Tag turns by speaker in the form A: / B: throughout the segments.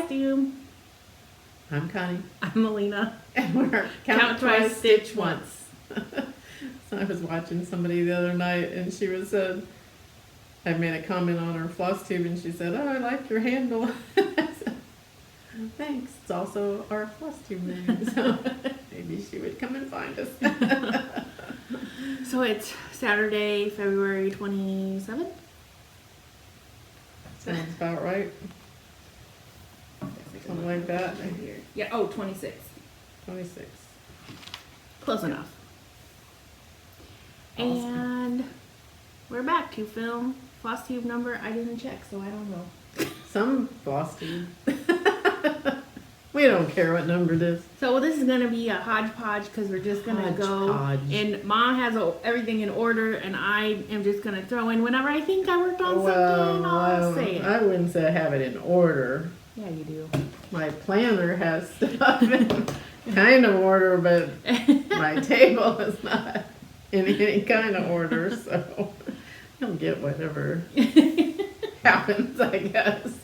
A: Flosstube.
B: I'm Connie.
A: I'm Melina.
B: And we're
A: Count Twice, Stitch Once.
B: So I was watching somebody the other night and she was said, I made a comment on her Flosstube and she said, oh, I like your handle. I said, thanks. It's also our Flosstube name. So maybe she would come and find us.
A: So it's Saturday, February 27th?
B: Sounds about right. Something like that.
A: Yeah, oh, 26.
B: 26.
A: Close enough.
B: Awesome.
A: And we're back to film Flosstube number. I didn't check, so I don't know.
B: Some Flosstube. We don't care what number it is.
A: So this is going to be a hodgepodge because we're just going to go. And Mom has everything in order, and I am just going to throw in whenever I think I worked on something, I'll say it.
B: I wouldn't say I have it in order.
A: Yeah, you do.
B: My planner has stuff in kind of order, but my table is not in any kind of order, so you'll get whatever happens, I guess.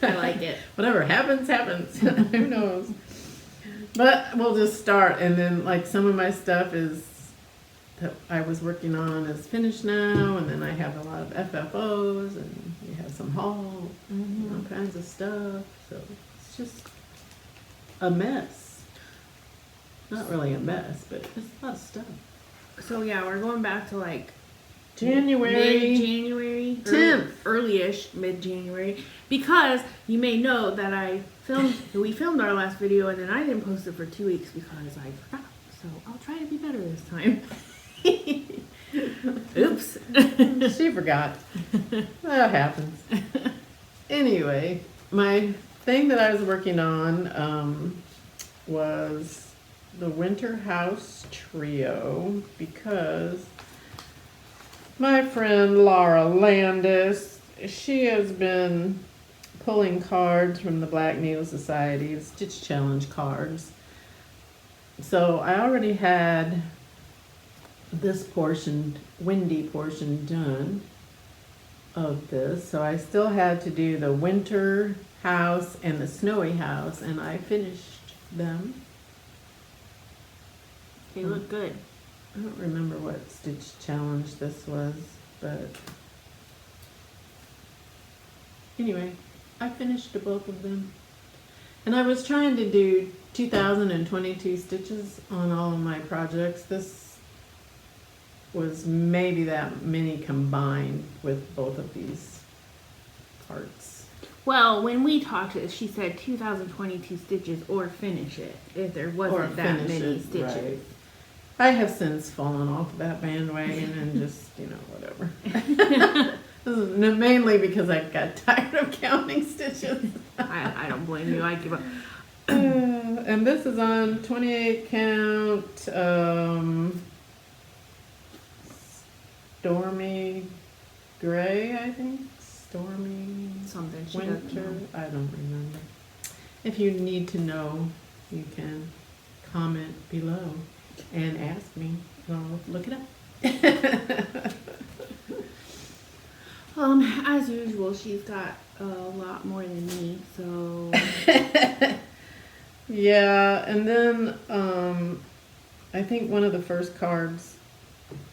A: I like it.
B: Whatever happens, happens. Who knows? But we'll just start, and then like some of my stuff is that I was working on is finished now, and then I have a lot of FFOs, and we have some haul, all kinds of stuff. So it's just a mess. Not really a mess, but it's a lot of stuff.
A: So yeah, we're going back to like
B: January.
A: Mid-January.
B: 10th.
A: Early-ish, mid-January. Because you may know that we filmed our last video and then I didn't post it for 2 weeks because I forgot. So I'll try to be better this time. Oops.
B: She forgot. That happens. Anyway, my thing that I was working on was the Winter House Trio because my friend Laura Landis, she has been pulling cards from the Black Needle Society, Stitch Challenge cards. So I already had this portion, windy portion done of this. So I still had to do the winter house and the snowy house, and I finished them.
A: They look good.
B: I don't remember what Stitch Challenge this was, but anyway, I finished both of them. And I was trying to do 2022 stitches on all of my projects. This was maybe that many combined with both of these parts.
A: Well, when we talked, she said 2022 stitches or finish it if there wasn't that many stitches.
B: Right. I have since fallen off that bandwagon and just, whatever. This is mainly because I got tired of counting stitches.
A: I don't blame you. I give up.
B: And this is on 28 count Stormy Gray, I think. Stormy
A: something.
B: Winter. I don't remember. If you need to know, you can comment below and ask me. I'll look it up.
A: As usual, she's got a lot more than me, so.
B: Yeah, and then I think one of the first cards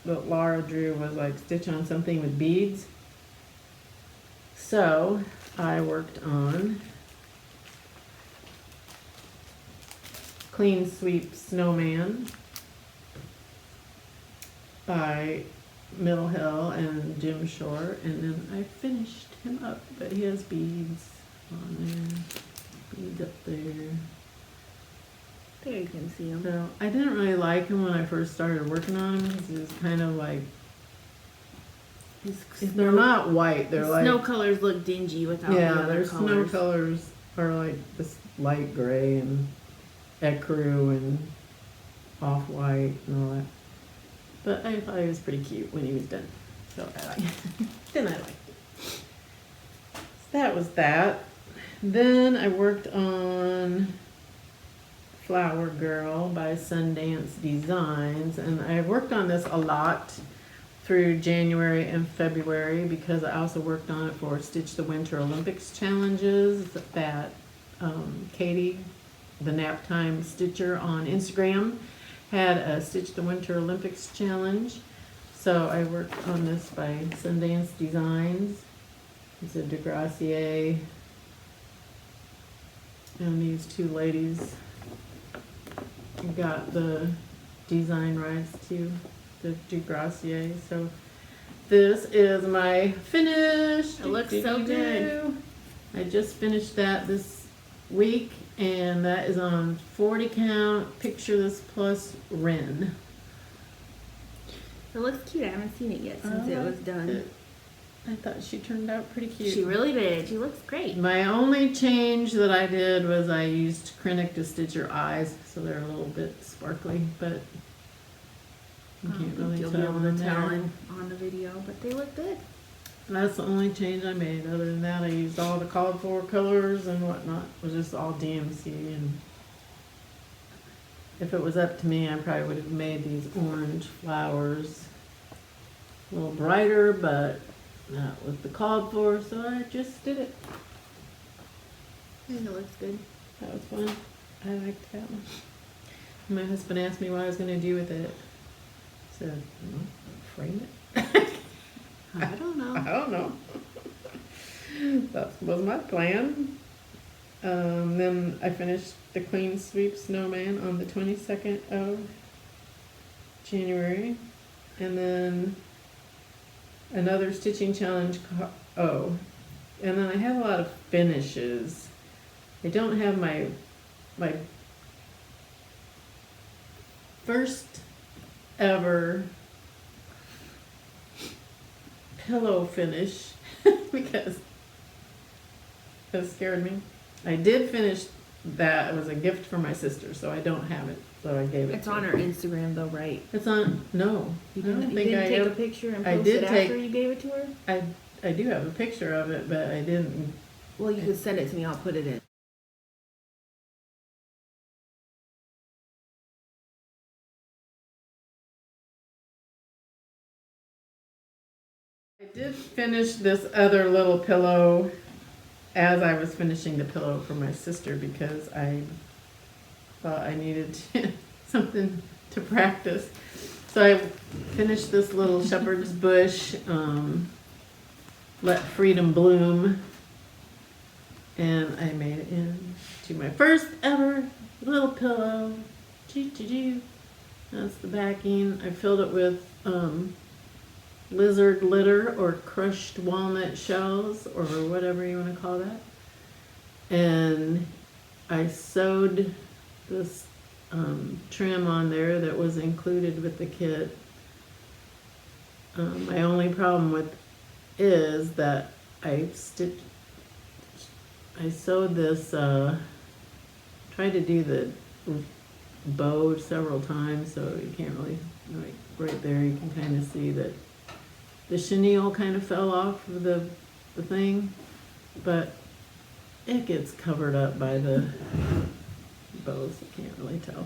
B: that Laura drew was like stitch on something with beads. So I worked on Clean Sweep Snowman by Middle Hill and Jim Shore, and then I finished him up, but he has beads on there, beads up there.
A: There you can see him.
B: So I didn't really like him when I first started working on him because he was kind of like, they're not white, they're like,
A: snow colors look dingy without the other
B: their
A: colors.
B: snow colors are like this light gray and ecru and off-white and all that. But I thought he was pretty cute when he was done. So I liked it. Then I liked it. So that was that. Then I worked on Flower Girl by Sundance Designs. And I worked on this a lot through January and February because I also worked on it for Stitch the Winter Olympics challenges that Katie, the Nap Time Stitcher on Instagram, had a Stitch the Winter Olympics challenge. So I worked on this by Sundance Designs. It's a Degrassier. And these two ladies got the design rights to the Degrassier. So this is my finish.
A: It looks so good.
B: I just finished that this week, and that is on 40 count. Picture This Plus Ren.
A: It looks cute. I haven't seen it yet since it was done.
B: I thought she turned out pretty cute.
A: She really did. She looks great.
B: My only change that I did was I used Krennic to stitch her eyes, so they're a little bit sparkly, but you can't really
A: You'll
B: tell
A: be able
B: them
A: to tell
B: there.
A: on the video, but they look good.
B: That's the only change I made. Other than that, I used all the called for colors and whatnot. It was just all DMC, and if it was up to me, I probably would have made these orange flowers a little brighter, but that was the called for, so I just did it.
A: I think it looks good.
B: That was fun. I liked that one. My husband asked me what I was going to do with it. I said, frame it.
A: I don't know.
B: I don't know. That was my plan. Then I finished the Clean Sweep Snowman on the 22nd of January. And then another stitching challenge. And then I have a lot of finishes. I don't have my first ever pillow finish because it scared me. I did finish that. It was a gift from my sister, so I don't have it. So I gave it.
A: It's
B: to
A: on
B: her.
A: her Instagram though, right?
B: It's on. No,
A: You
B: I don't
A: didn't, you
B: think
A: didn't
B: I
A: take a
B: have.
A: picture and
B: I
A: post
B: did
A: it
B: take-
A: after you gave it to her?
B: I do have a picture of it, but I didn't.
A: Well, you could send it to me. I'll put it in.
B: I did finish this other little pillow as I was finishing the pillow for my sister because I thought I needed something to practice. So I finished this little shepherd's bush, Let Freedom Bloom, and I made it into my first ever little pillow. Choo-choo-choo. That's the backing. I filled it with lizard litter or crushed walnut shells or whatever you want to call that. And I sewed this trim on there that was included with the kit. My only problem with is that I sewed this, tried to do the bow several times, so you can't really, like right there you can kind of see that the chenille kind of fell off of the thing, but it gets covered up by the bows, you can't really tell.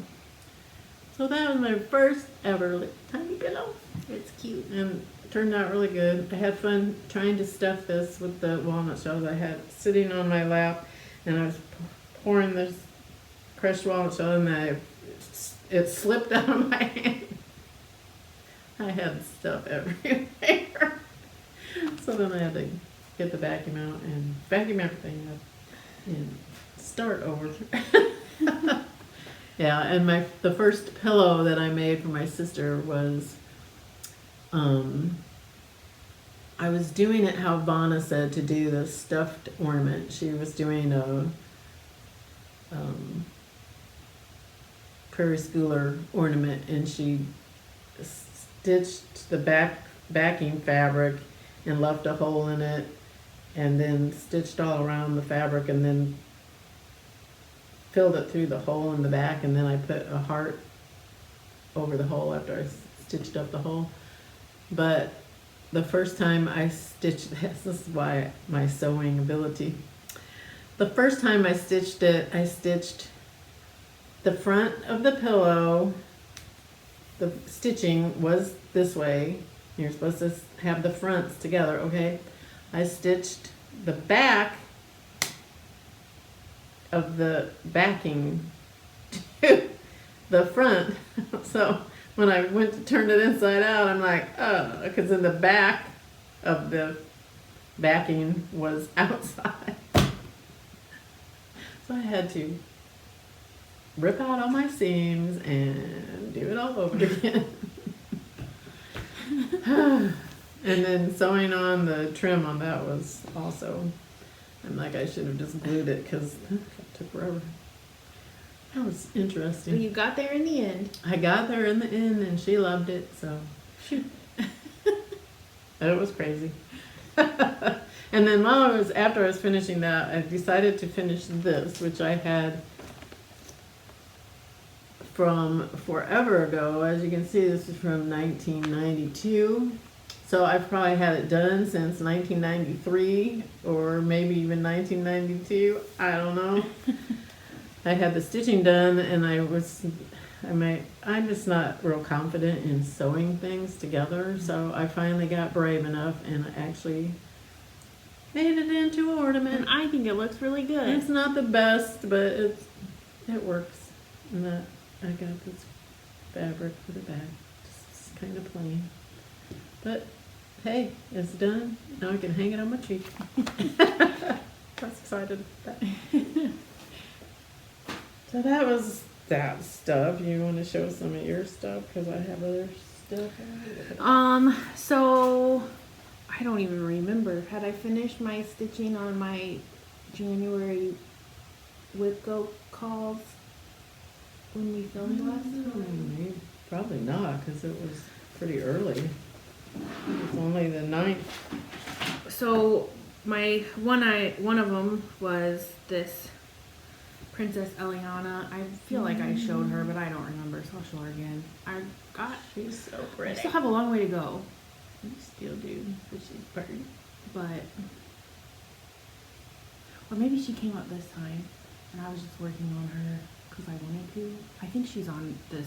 B: So that was my first ever tiny pillow.
A: It's cute.
B: And it turned out really good. I had fun trying to stuff this with the walnut shells I had sitting on my lap, and I was pouring this crushed walnut shell and it slipped out of my hand. I had stuff everywhere. So then I had to get the vacuum out and vacuum everything up and start over. Yeah, and the first pillow that I made for my sister was, I was doing it how Vonna said to do the stuffed ornament. She was doing a prairie schooler ornament, and she stitched the backing fabric and left a hole in it, and then stitched all around the fabric, and then filled it through the hole in the back, and then I put a heart over the hole after I stitched up the hole. But the first time I stitched this is why my sewing ability. The first time I stitched it, I stitched the front of the pillow. The stitching was this way, You're supposed to have the fronts together, okay? I stitched the back of the backing to the front. So when I went to turn it inside out, I'm like, oh, because in the back of the backing was outside. So I had to rip out all my seams and do it all over again. And then sewing on the trim on that was also, I'm like, I should have just glued it because it took forever. That was
A: But
B: interesting.
A: you got there in the end.
B: I got there in the end and she loved it, so shoot. It was crazy. And then after I was finishing that, I decided to finish this, which I had from forever ago. As you can see, this is from 1992. So I've probably had it done since 1993 or maybe even 1992. I don't know. I had the stitching done and I'm just not real confident in sewing things together. So I finally got brave enough and actually made it into an ornament.
A: And I think it looks really good.
B: It's not the best, but it works. And that I got this fabric for the back. Just kind of plain. But hey, it's done. Now I can hang it on my tree. I was excited about that. So that was that stuff. You want to show some of your stuff? Because I have other stuff.
A: So I don't even remember. Had I finished my stitching on my January Whitgo calls when we filmed last time?
B: Probably not, because it was pretty early. It was only the 9th.
A: So one of them was this Princess Eliana. I feel like I showed her, but I don't remember, so I'll show her again.
B: She's so
A: I
B: pretty.
A: still have a long way to go,
B: You still do, but she's pretty.
A: but or maybe she came up this time, and I was just working on her because I wanted to. I think she's on this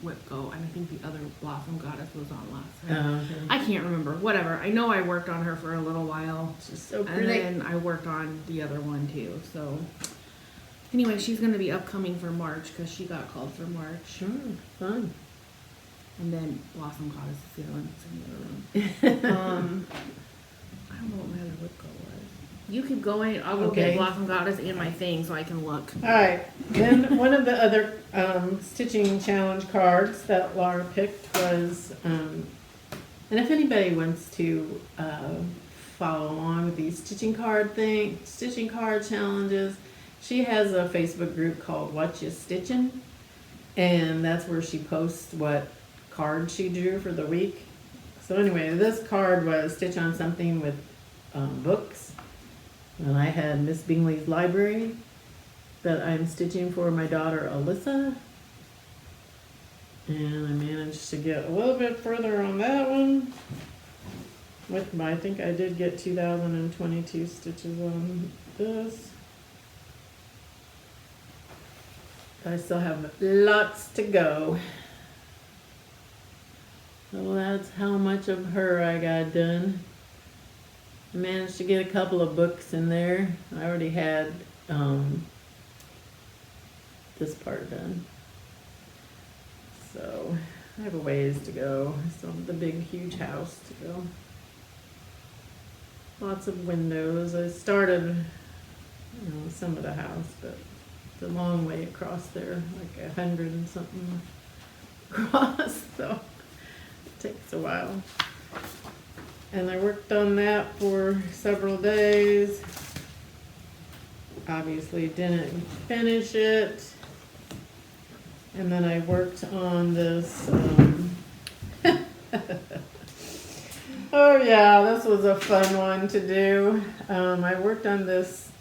A: Whipgo, and I think the other Blossom Goddess was on last time.
B: Okay.
A: I can't remember. Whatever. I know I worked on her for a little while,
B: She's so
A: and
B: pretty.
A: then I worked on the other one too. So anyway, she's going to be upcoming for March because she got called for March.
B: Sure, fun.
A: And then Blossom Goddess is the other one that's in the other room. I don't know what my other Whipgo was. You could go in. I'll go
B: Okay.
A: get Blossom Goddess and my thing so I can look.
B: All right. Then one of the other stitching challenge cards that Laura picked was, and if anybody wants to follow along with these stitching card challenges, she has a Facebook group called What You Stitching, and that's where she posts what card she drew for the week. So anyway, this card was stitch on something with books. And I had Miss Bingley's Library that I'm stitching for my daughter Alyssa. And I managed to get a little bit further on that one. I think I did get 2022 stitches on this. I still have lots to go. So that's how much of her I got done. I managed to get a couple of books in there. I already had this part done. So I have a ways to go. I still have the big, huge house to go. Lots of windows. I started, some of the house, but it's a long way across there, like 100 and something across. So it takes a while. And I worked on that for several days. Obviously didn't finish it. And then I worked on this, oh yeah, this was a fun one to do. I worked on this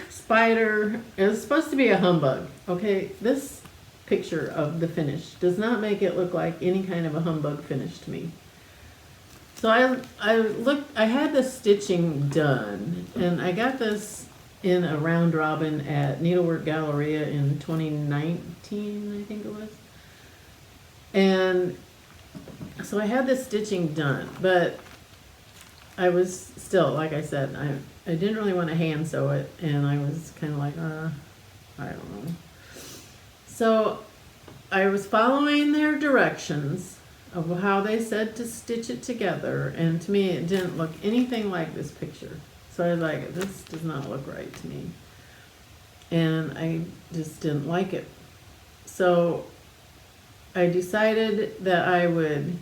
B: spider. It was supposed to be a humbug. Okay, this picture of the finish does not make it look like any kind of a humbug finish to me. So I had the stitching done, and I got this in a round robin at Needlework Galleria in 2019, I think it was. And so I had this stitching done, but I was still, like I said, I didn't really want to hand sew it, and I was kind of like, I don't know. So I was following their directions of how they said to stitch it together, and to me it didn't look anything like this picture. So I was like, this does not look right to me. And I just didn't like it. So I decided that I would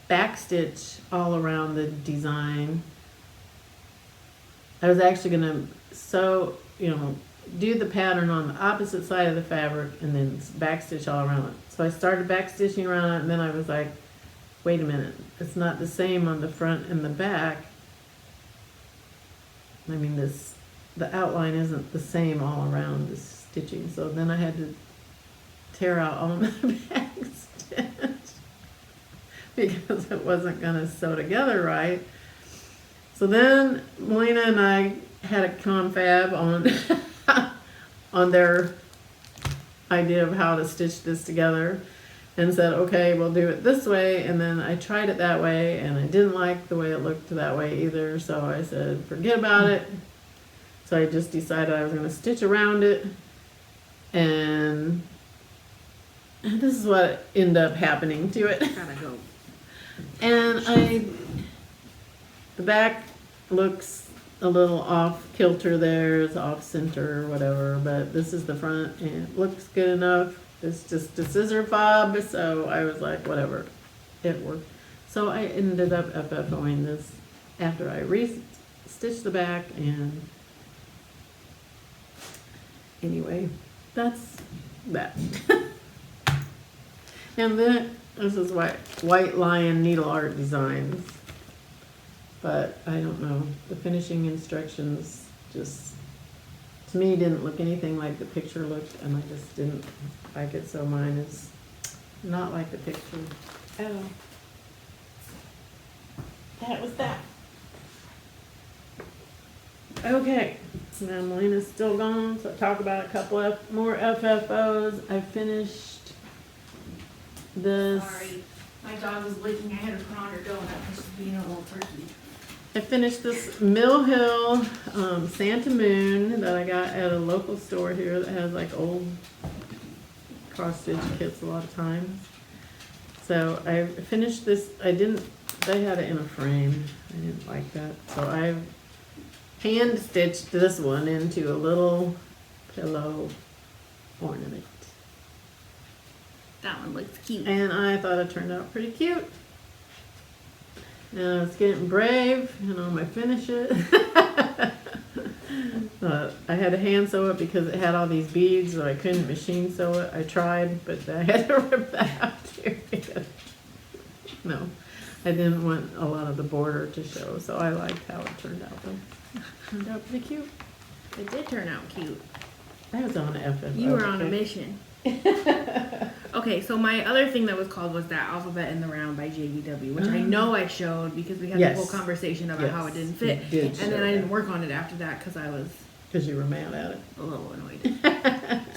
B: backstitch all around the design. I was actually gonna sew, do the pattern on the opposite side of the fabric and then backstitch all around it. So I started backstitching around it, and then I was like, wait a minute, it's not the same on the front and the back. I mean, the outline isn't the same all around the stitching. So then I had to tear out all my backstitch because it wasn't gonna sew together right. So then Melina and I had a confab on on their idea of how to stitch this together, and said, okay, we'll do it this way. And then I tried it that way, and I didn't like the way it looked that way either. So I said, forget about it. So I just decided I was going to stitch around it, and this is what ended up happening to it.
A: Gotta go.
B: And the back looks a little off kilter there, it's off center or whatever, but this is the front and it looks good enough. It's just a scissor fob, so I was like, whatever, it worked. So I ended up FFOing this after I re-stitched the back, and anyway, that's that. And then this is White Lion Needle Art Designs. But I don't know, the finishing instructions just, to me, didn't look anything like the picture looked, and I just didn't like it, so mine is not like the picture at all. That was that. Okay, now Melina's still gone, so I'll talk about a couple of more FFOs. I finished this.
A: Sorry, my dog was licking. I had to put on her donut because she's being a little turkey.
B: I finished this Mill Hill Santa Moon that I got at a local store here that has like old cross stitch kits a lot of times. So I finished this. They had it in a frame. I didn't like that. So I hand stitched this one into a little pillow ornament.
A: That one looks cute.
B: And I thought it turned out pretty cute. And I was getting brave, and I'm gonna finish it. I had to hand sew it because it had all these beads, so I couldn't machine sew it. I tried, but I had to rip that out too. No, I didn't want a lot of the border to show, so I liked how it turned out though. Turned out pretty cute.
A: It did turn out cute.
B: I was on an FFO.
A: You were on a mission. Okay, so my other thing that was called was that Alphabet in the Round by JVW, which I know I showed because we had
B: Yes.
A: the whole conversation about how it didn't
B: You
A: fit.
B: did
A: And
B: show
A: then I didn't
B: that.
A: work on it after that because I was
B: Because you were mad at it.
A: a little annoyed.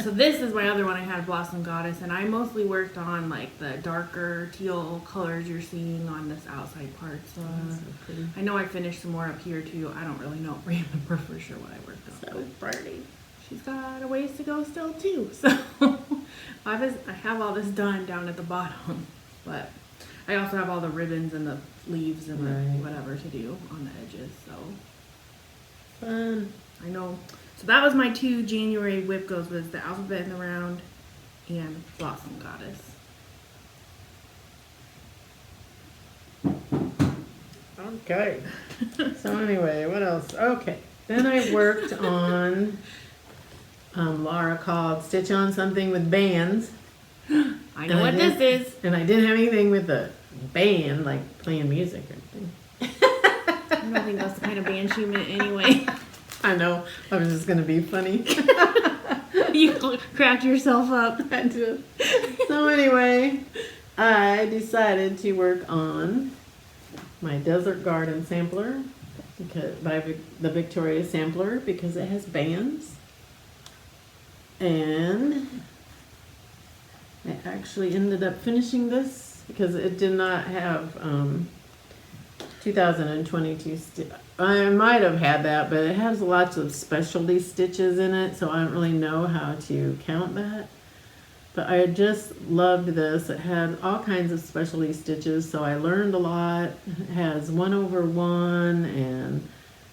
A: So this is my other one. I had Blossom Goddess, and I mostly worked on like the darker teal colors you're seeing on this outside part. So
B: So pretty.
A: I know I finished some more up here too. I don't really remember for sure what I worked on.
B: So pretty.
A: She's got a ways to go still too. So I have all this done down at the bottom, but I also have all the ribbons and the leaves and the
B: Right.
A: whatever to do on the edges. So
B: Fun.
A: I know. So that was my 2 January whip goes, was the Alphabet in the Round and Blossom Goddess.
B: Okay. So anyway, what else? Okay. Then I worked on, Laura called Stitch on Something with Bands.
A: I know what this is.
B: And I didn't have anything with a band, like playing music or anything. I
A: don't think that's the kind of band she meant anyway.
B: I know. I was just going to be funny.
A: You cracked yourself up.
B: I did. So anyway, I decided to work on my Desert Garden sampler by the Victoria sampler because it has bands. And I actually ended up finishing this because it did not have 2022 I might have had that, but it has lots of specialty stitches in it, so I don't really know how to count that. But I just loved this. It had all kinds of specialty stitches, so I learned a lot. It has 1/1 and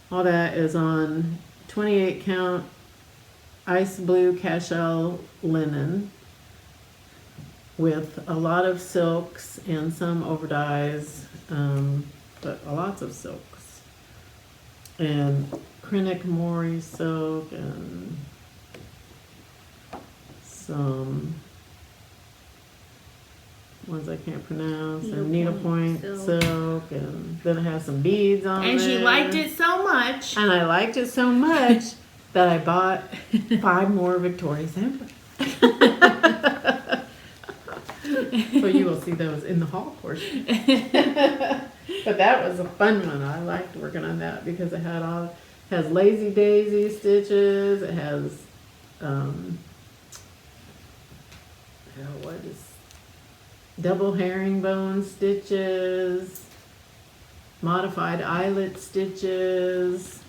B: all that is on 28 count ice blue cashel linen with a lot of silks and some overdyes, but lots of silks. And Krennic Mori silk and some ones I can't pronounce, and needlepoint silk, and then it has some beads on it.
A: And she liked it so much.
B: And I liked it so much that I bought 5 more Victoria's Secret. So you will see those in the haul portion. But that was a fun one. I liked working on that because it has lazy daisy stitches. It has what is double herringbone stitches, modified eyelet stitches.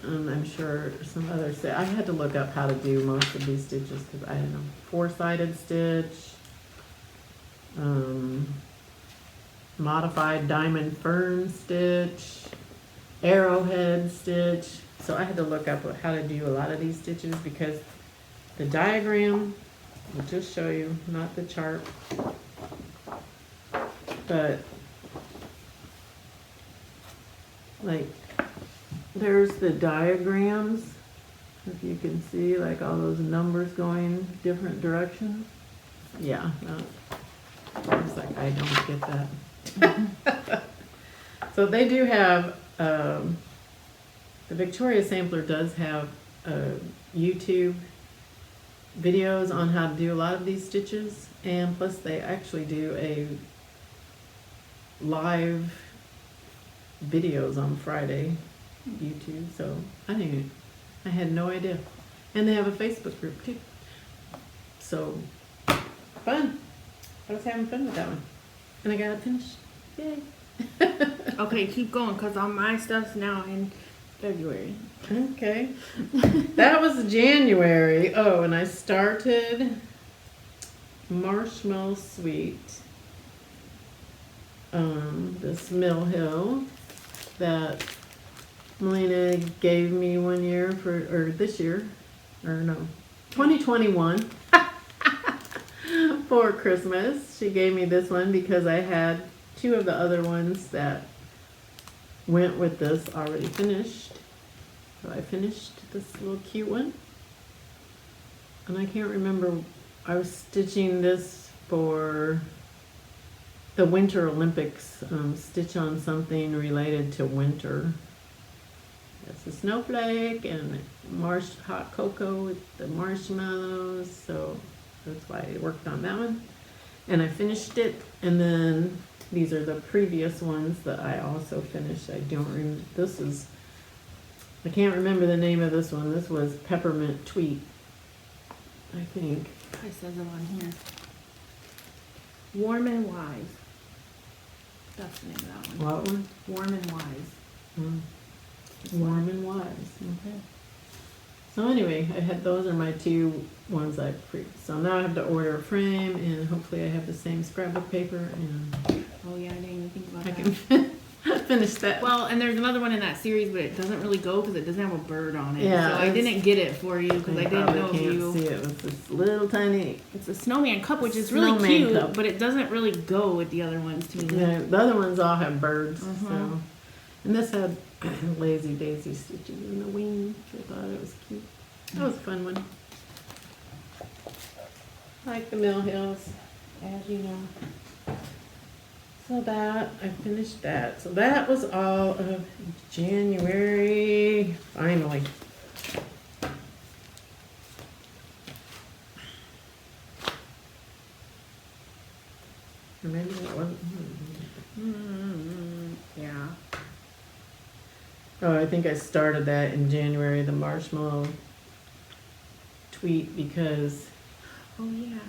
B: And I'm sure some others say I had to look up how to do most of these stitches because I didn't know. 4-sided stitch, modified diamond fern stitch, arrowhead stitch. So I had to look up how to do a lot of these stitches because the diagram will just show you, not the chart, but like there's the diagrams, if you can see like all those numbers going different directions. Yeah, I was like, I don't get that. So they do have, the Victoria Sampler does have YouTube videos on how to do a lot of these stitches, and plus they actually do a live videos on Friday YouTube, so I had no idea. And they have a Facebook group too. So fun. I was having fun with that one. And I got it finished. Yay.
A: Okay, keep going because all my stuff's now in February.
B: Okay. That was January. Oh, and I started Marshmallow Sweet. This Mill Hill that Melina gave me one year or this year, or no, 2021 for Christmas. She gave me this one because I had 2 of the other ones that went with this already finished. So I finished this little cute one. And I can't remember, I was stitching this for the Winter Olympics, stitch on something related to winter. That's a snowflake and hot cocoa with the marshmallows, so that's why I worked on that one. And I finished it, and then these are the previous ones that I also finished. I don't remember, I can't remember the name of this one. This was Peppermint Tweet, I think.
A: It says it on here. Warm and Wise. That's the name of that one.
B: What one?
A: Warm and Wise.
B: Warm and Wise. Okay. So anyway, those are my 2 ones I so now I have to order a frame, and hopefully I have the same scrapbook paper, and
A: Oh yeah, I didn't even think about
B: I
A: that.
B: can finish that.
A: Well, and there's another one in that series, but it doesn't really go because it doesn't have a bird on it.
B: Yeah,
A: so I didn't get it for you because I didn't know if
B: can't
A: you.
B: see it with this little tiny.
A: It's a snowman cup, which is really
B: Snowman
A: cute,
B: cup.
A: but it doesn't really go with the other ones to me.
B: Yeah, the other ones all have birds.
A: Mhm.
B: So, and this had lazy daisy stitches in the wing. I thought it was cute. That was a fun one. I like the Mill Hills, as you know. So that, I finished that. So that was all of January, finally. Or maybe that wasn't.
A: Yeah.
B: Oh, I think I started that in January, the marshmallow tweet because
A: Oh yeah.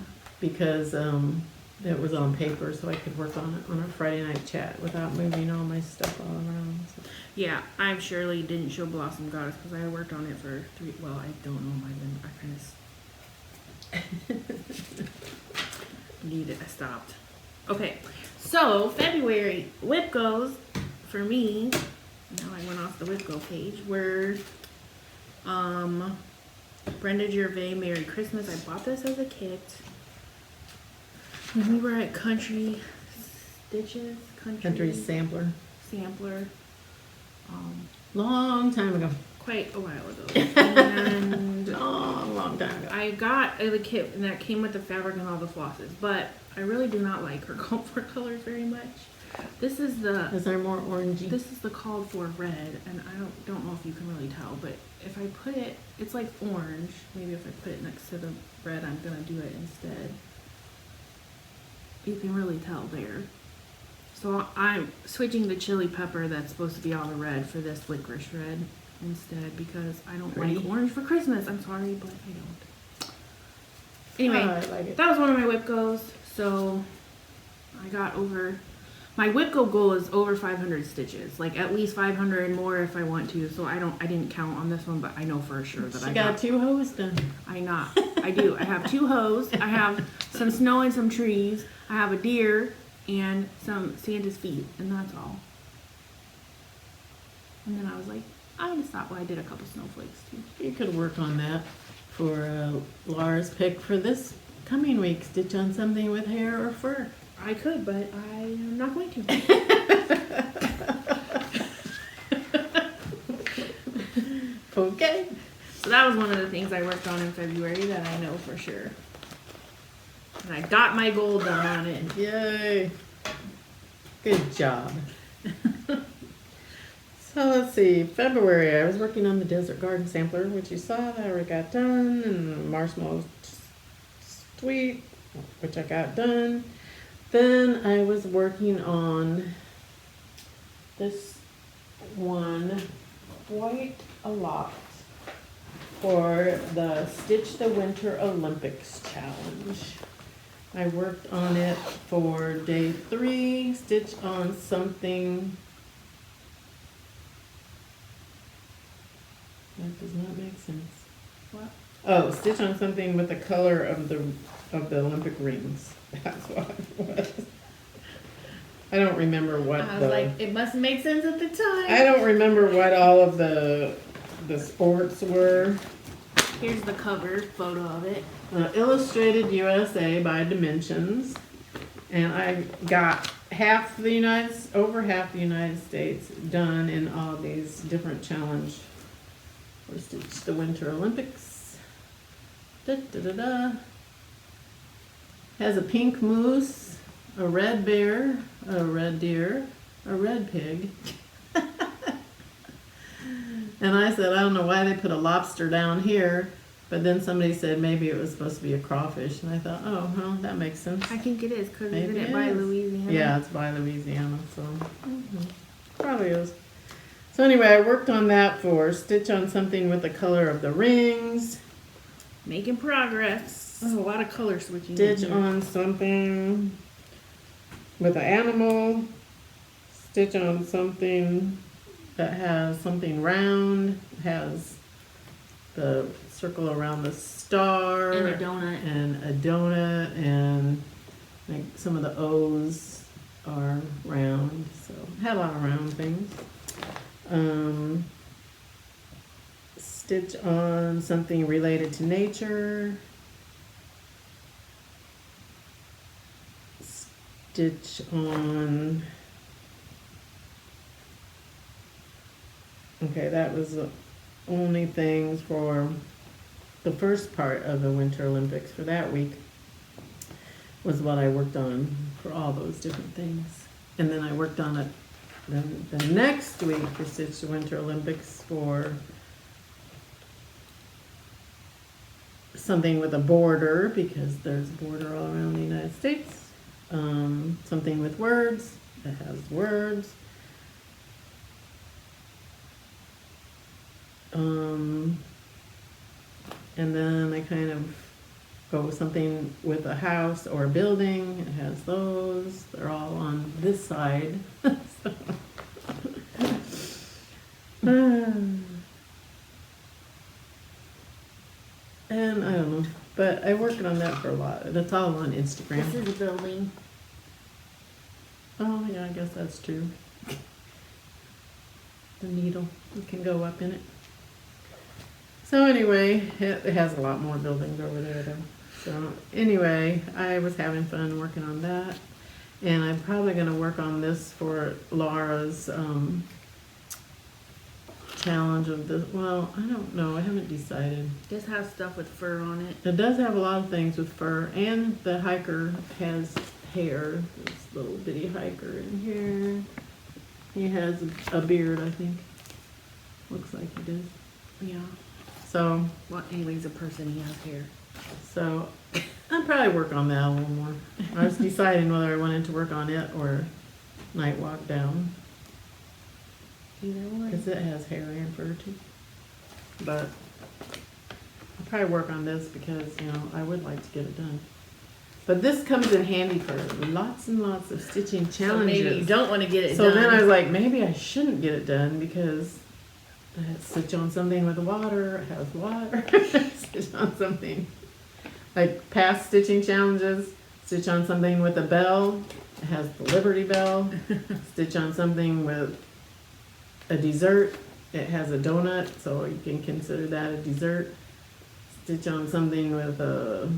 B: it was on paper, so I could work on it on our Friday night chat without moving all my stuff all around. So.
A: Yeah, I surely didn't show Blossom Goddess because I worked on it for 3. Well, I don't know. I I stopped. Okay, so February whip goes for me. Now I went off the whip go page. Were Brenda Gervais Merry Christmas. I bought this as a kit when we were at Country Stitches.
B: Country Sampler.
A: Sampler.
B: Long time ago.
A: Quite a while ago. And
B: long time ago.
A: I got the kit and that came with the fabric and all the flosses, but I really do not like her comfort colors very much. This is the
B: Is there more orangey?
A: This is the called for red, and I don't know if you can really tell, but if I put it, it's like orange. Maybe if I put it next to the red, I'm gonna do it instead. You can really tell there. So I'm switching the chili pepper that's supposed to be all the red for this licorice red instead because I don't like orange for Christmas. I'm sorry, but I don't. Anyway,
B: I like it.
A: that was one of my whip goes. So I got over. My whip goal is over 500 stitches, like at least 500 more if I want to. So I didn't count on this one, but I know for sure that
B: I got 2 hose done.
A: I do. I have 2 hose. I have some snow and some trees. I have a deer and some Santa's feet, and that's all. And then I was like, I'm gonna stop. Well, I did a couple snowflakes too.
B: You could work on that for Laura's pick for this coming week. Stitch on something with hair or fur.
A: I could, but I'm not going to.
B: Okay.
A: So that was one of the things I worked on in February that I know for sure. And I got my goal done on it.
B: Yay. Good job. So let's see. February, I was working on the Desert Garden Sampler, which you saw that I already got done, and Marshmallow Sweet, which I got done. Then I was working on this one quite a lot for the Stitch the Winter Olympics challenge. I worked on it for day 3, stitch on something. That does not make sense.
A: What?
B: Oh, stitch on something with the color of the Olympic rings. That's what it was. I don't remember what
A: I was like, it must make sense at the time.
B: I don't remember what all of the sports were.
A: Here's the cover photo of it.
B: Illustrated USA by Dimensions, and I got over half the United States done in all these different challenge for Stitch the Winter Olympics. Da, da, da, da. Has a pink moose, a red bear, a red deer, a red pig. And I said, I don't know why they put a lobster down here, but then somebody said maybe it was supposed to be a crawfish, and I thought, oh, well, that makes sense.
A: I think it is, because
B: Maybe
A: isn't it
B: it
A: by
B: is.
A: Louisiana?
B: Yeah, it's by Louisiana, so probably is. So anyway, I worked on that for stitch on something with the color of the rings.
A: Making progress. There's a lot of color switching.
B: Stitch on something with an animal. Stitch on something that has something round, has the circle around the star.
A: And a donut.
B: And a donut, and like some of the O's are round, so had a lot of round things. Stitch on something related to nature. Stitch on, okay, that was the only things for the first part of the Winter Olympics for that week, was what I worked on for all those different things. And then I worked on it the next week for Stitch the Winter Olympics for something with a border, because there's a border all around the United States. Something with words, that has words. And then I kind of go with something with a house or a building. It has those. They're all on this side. So. And I don't know, but I'm working on that for a lot. That's all on Instagram.
A: This is a building.
B: Oh yeah, I guess that's true. The needle, you can go up in it. So anyway, it has a lot more buildings over there though. So anyway, I was having fun working on that. And I'm probably going to work on this for Laura's challenge of the, well, I don't know, I haven't decided.
A: This has stuff with fur on it.
B: It does have a lot of things with fur, and the hiker has hair. This little bitty hiker in here. He has a beard, I think. Looks like he does.
A: Yeah.
B: So,
A: Well, anyways, a person, he has hair.
B: so I'll probably work on that a little more. I was deciding whether I wanted to work on it or Night Walk Down,
A: Either one.
B: because it has hair and fur too. But I'll probably work on this because, you know, I would like to get it done. But this comes in handy for lots and lots of stitching
A: So
B: challenges.
A: maybe you don't want to get it
B: So
A: done.
B: then I was like, maybe I shouldn't get it done because I had to stitch on something with water, it has water, stitch on something. Like past stitching challenges, stitch on something with a bell, it has the Liberty Bell. Stitch on something with a dessert, it has a donut, so you can consider that a dessert. Stitch on something with a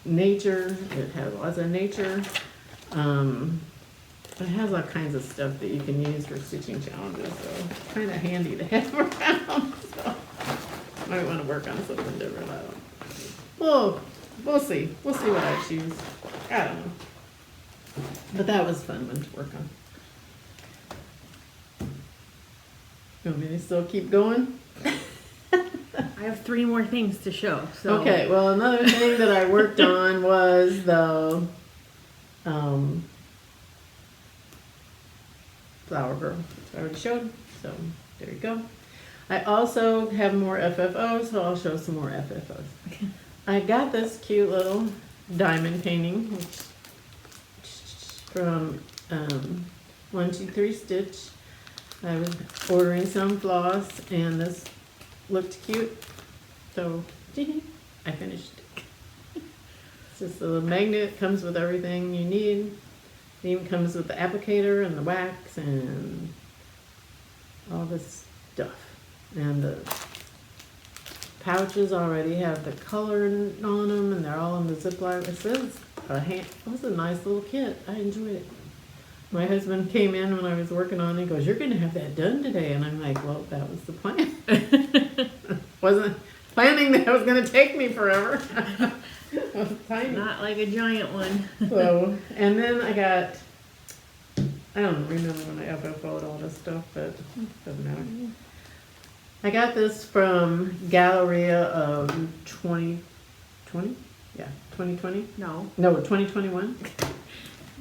B: nature, it has lots of nature. It has all kinds of stuff that you can use for stitching challenges, so it's kind of handy to have around. So might want to work on something different. I don't know. Well, we'll see. We'll see what I choose. I don't know. But that was fun one to work on. You want me to still keep going?
A: I have 3 more things to show. So.
B: Okay, well, another thing that I worked on was the Flower Girl, which I already showed, so there you go. I also have more FFOs, so I'll show some more FFOs. I got this cute little diamond painting which, from 123 Stitch. I was ordering some floss, and this looked cute, so I finished it. It's just a little magnet, comes with everything you need. It even comes with the applicator and the wax and all this stuff. And the pouches already have the color on them, and they're all in the Ziploc. It says it was a nice little kit. I enjoyed it. My husband came in when I was working on it. He goes, "You're going to have that done today." And I'm like, well, that was the plan. Wasn't planning that it was going to take me forever. It was tiny.
A: Not like a giant one.
B: So, and then I got, I don't remember when I FFO'd all this stuff, but it doesn't matter. I got this from Galleria of 2020? Yeah, 2020?
A: No.
B: No, 2021.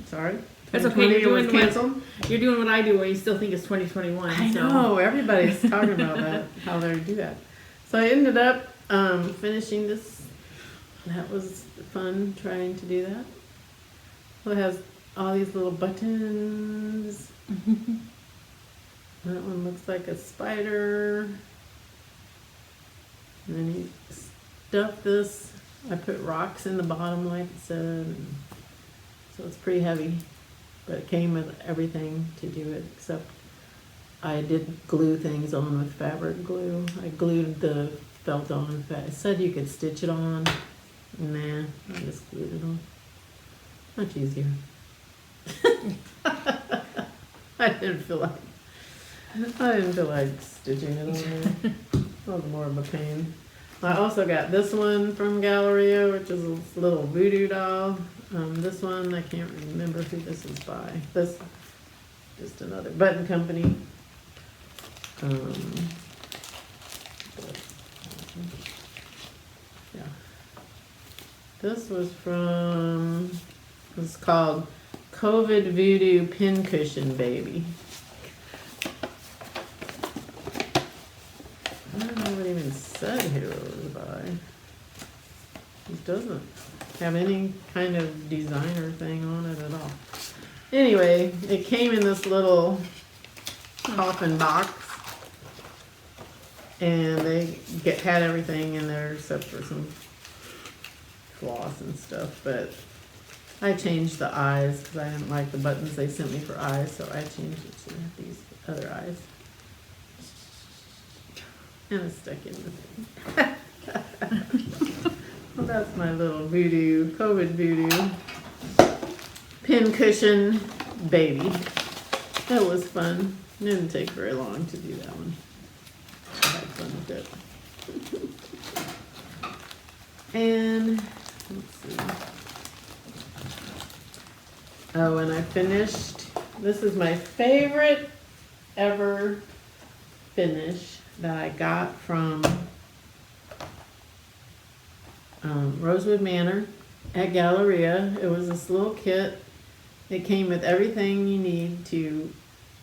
B: Sorry.
A: That's okay.
B: 2020 was canceled.
A: You're doing what I do, where you still think it's 2021.
B: I
A: so.
B: know, everybody's talking about that, how they do that. So I ended up finishing this. That was fun trying to do that. So it has all these little buttons. That one looks like a spider. And then you stuff this. I put rocks in the bottom, like I said. So it's pretty heavy. But it came with everything to do it, except I did glue things on with fabric glue. I glued the felt on with that. It said you could stitch it on. Nah, I just glued it on. Much easier. I didn't feel like stitching it on there. That was more of a pain. I also got this one from Galleria, which is a little voodoo doll. This one, I can't remember who this is by. This, just another button company. Yeah. This was from, it's called COVID Voodoo Pincushion Baby. I don't know what even even said who it was by. It doesn't have any kind of designer thing on it at all. Anyway, it came in this little coffin box, and they had everything in there except for some floss and stuff, but I changed the eyes because I didn't like the buttons they sent me for eyes, so I changed it to these other eyes. And it's stuck in the thing. Well, that's my little voodoo, COVID voodoo pin cushion baby. That was fun. It didn't take very long to do that one. I had fun with it. And let's see. Oh, and I finished. This is my favorite ever finish that I got from Rosewood Manor at Galleria. It was this little kit. It came with everything you need to,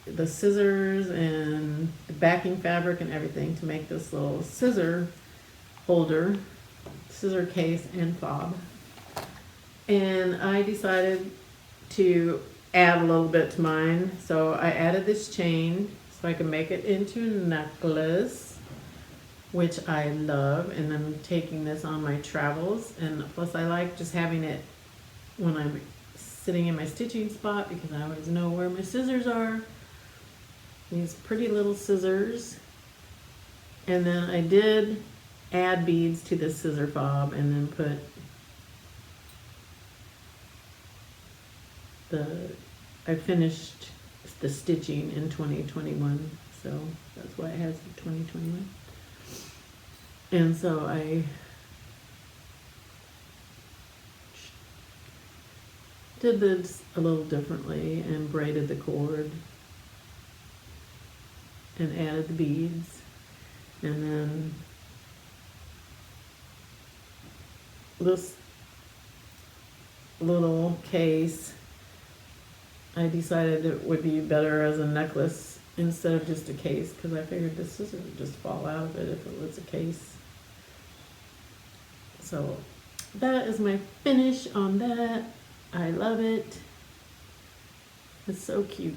B: the scissors and the backing fabric and everything to make this little scissor holder, scissor case and fob. And I decided to add a little bit to mine. So I added this chain so I could make it into a necklace, which I love, and I'm taking this on my travels. And plus I like just having it when I'm sitting in my stitching spot because I always know where my scissors are. These pretty little scissors. And then I did add beads to the scissor fob and then put I finished the stitching in 2021, so that's why it has the 2021. And so I did this a little differently and braided the cord and added the beads, and then this little case I decided it would be better as a necklace instead of just a case because I figured the scissors would just fall out of it if it was a case. So that is my finish on that. I love it. It's so cute.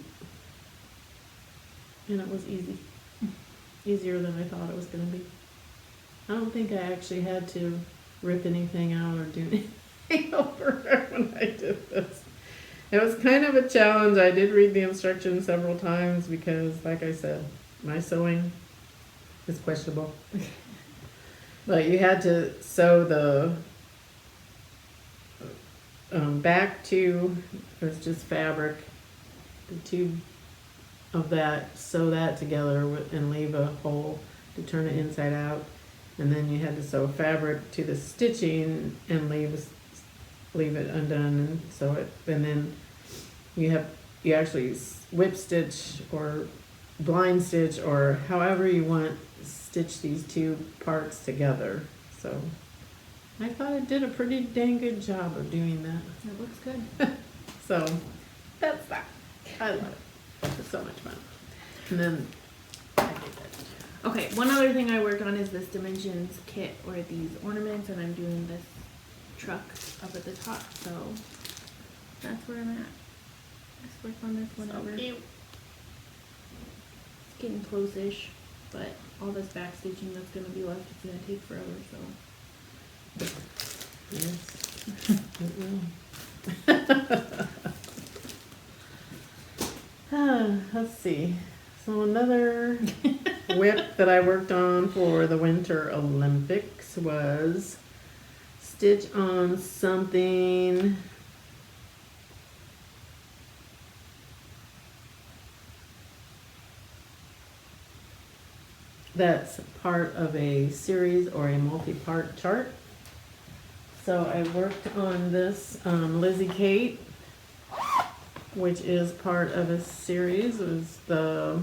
B: And it was easy. Easier than I thought it was going to be. I don't think I actually had to rip anything out or do anything over when I did this. It was kind of a challenge. I did read the instructions several times because, like I said, my sewing is questionable. But you had to sew the back two, there's just fabric, the two of that, sew that together and leave a hole to turn it inside out. And then you had to sew fabric to the stitching and leave it undone and sew it, and then you actually whip stitch or blind stitch or however you want, stitch these two parts together. So I thought it did a pretty dang good job of doing that.
A: It looks good.
B: So that's that. I love it. It's so much fun. And then
A: Okay, one other thing I worked on is this Dimensions kit or these ornaments, and I'm doing this truck up at the top, so that's where I'm at. Let's work on this whenever.
B: so
A: It's getting close-ish, but all this back stitching that's going to be left is going to take forever, so.
B: yes, it will. Let's see. So another whip that I worked on for the Winter Olympics was stitch on something that's part of a series or a multi-part chart. So I worked on this Lizzie Kate, which is part of a series. It was the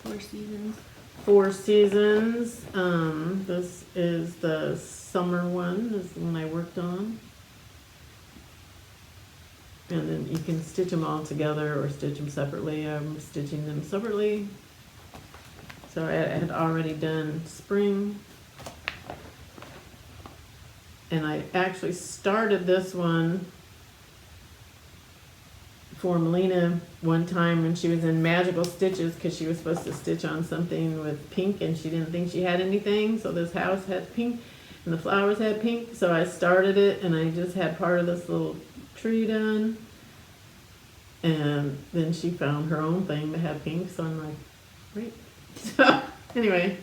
A: 4 seasons.
B: 4 seasons. This is the summer one. This is the one I worked on. And then you can stitch them all together or stitch them separately. I'm stitching them separately. So I had already done spring. And I actually started this one for Melina one time when she was in magical stitches because she was supposed to stitch on something with pink and she didn't think she had anything. So this house had pink and the flowers had pink. So I started it and I just had part of this little tree done. And then she found her own thing that had pink. So I'm like, great. So anyway,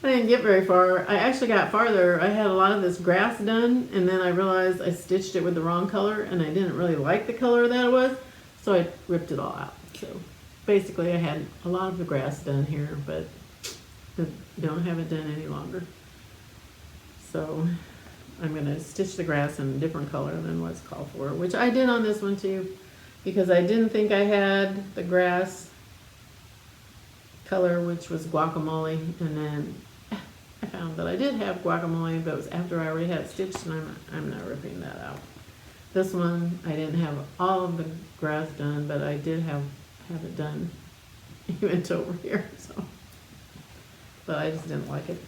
B: I didn't get very far. I actually got farther. I had a lot of this grass done, and then I realized I stitched it with the wrong color, and I didn't really like the color that it was, so I ripped it all out. So basically I had a lot of the grass done here, but I don't have it done any longer. So I'm going to stitch the grass in a different color than what's called for, which I did on this one too, because I didn't think I had the grass color, which was guacamole, and then I found that I did have guacamole, but it was after I already had it stitched, and I'm not ripping that out. This one, I didn't have all of the grass done, but I did have it done even to over here, so. But I just didn't like it.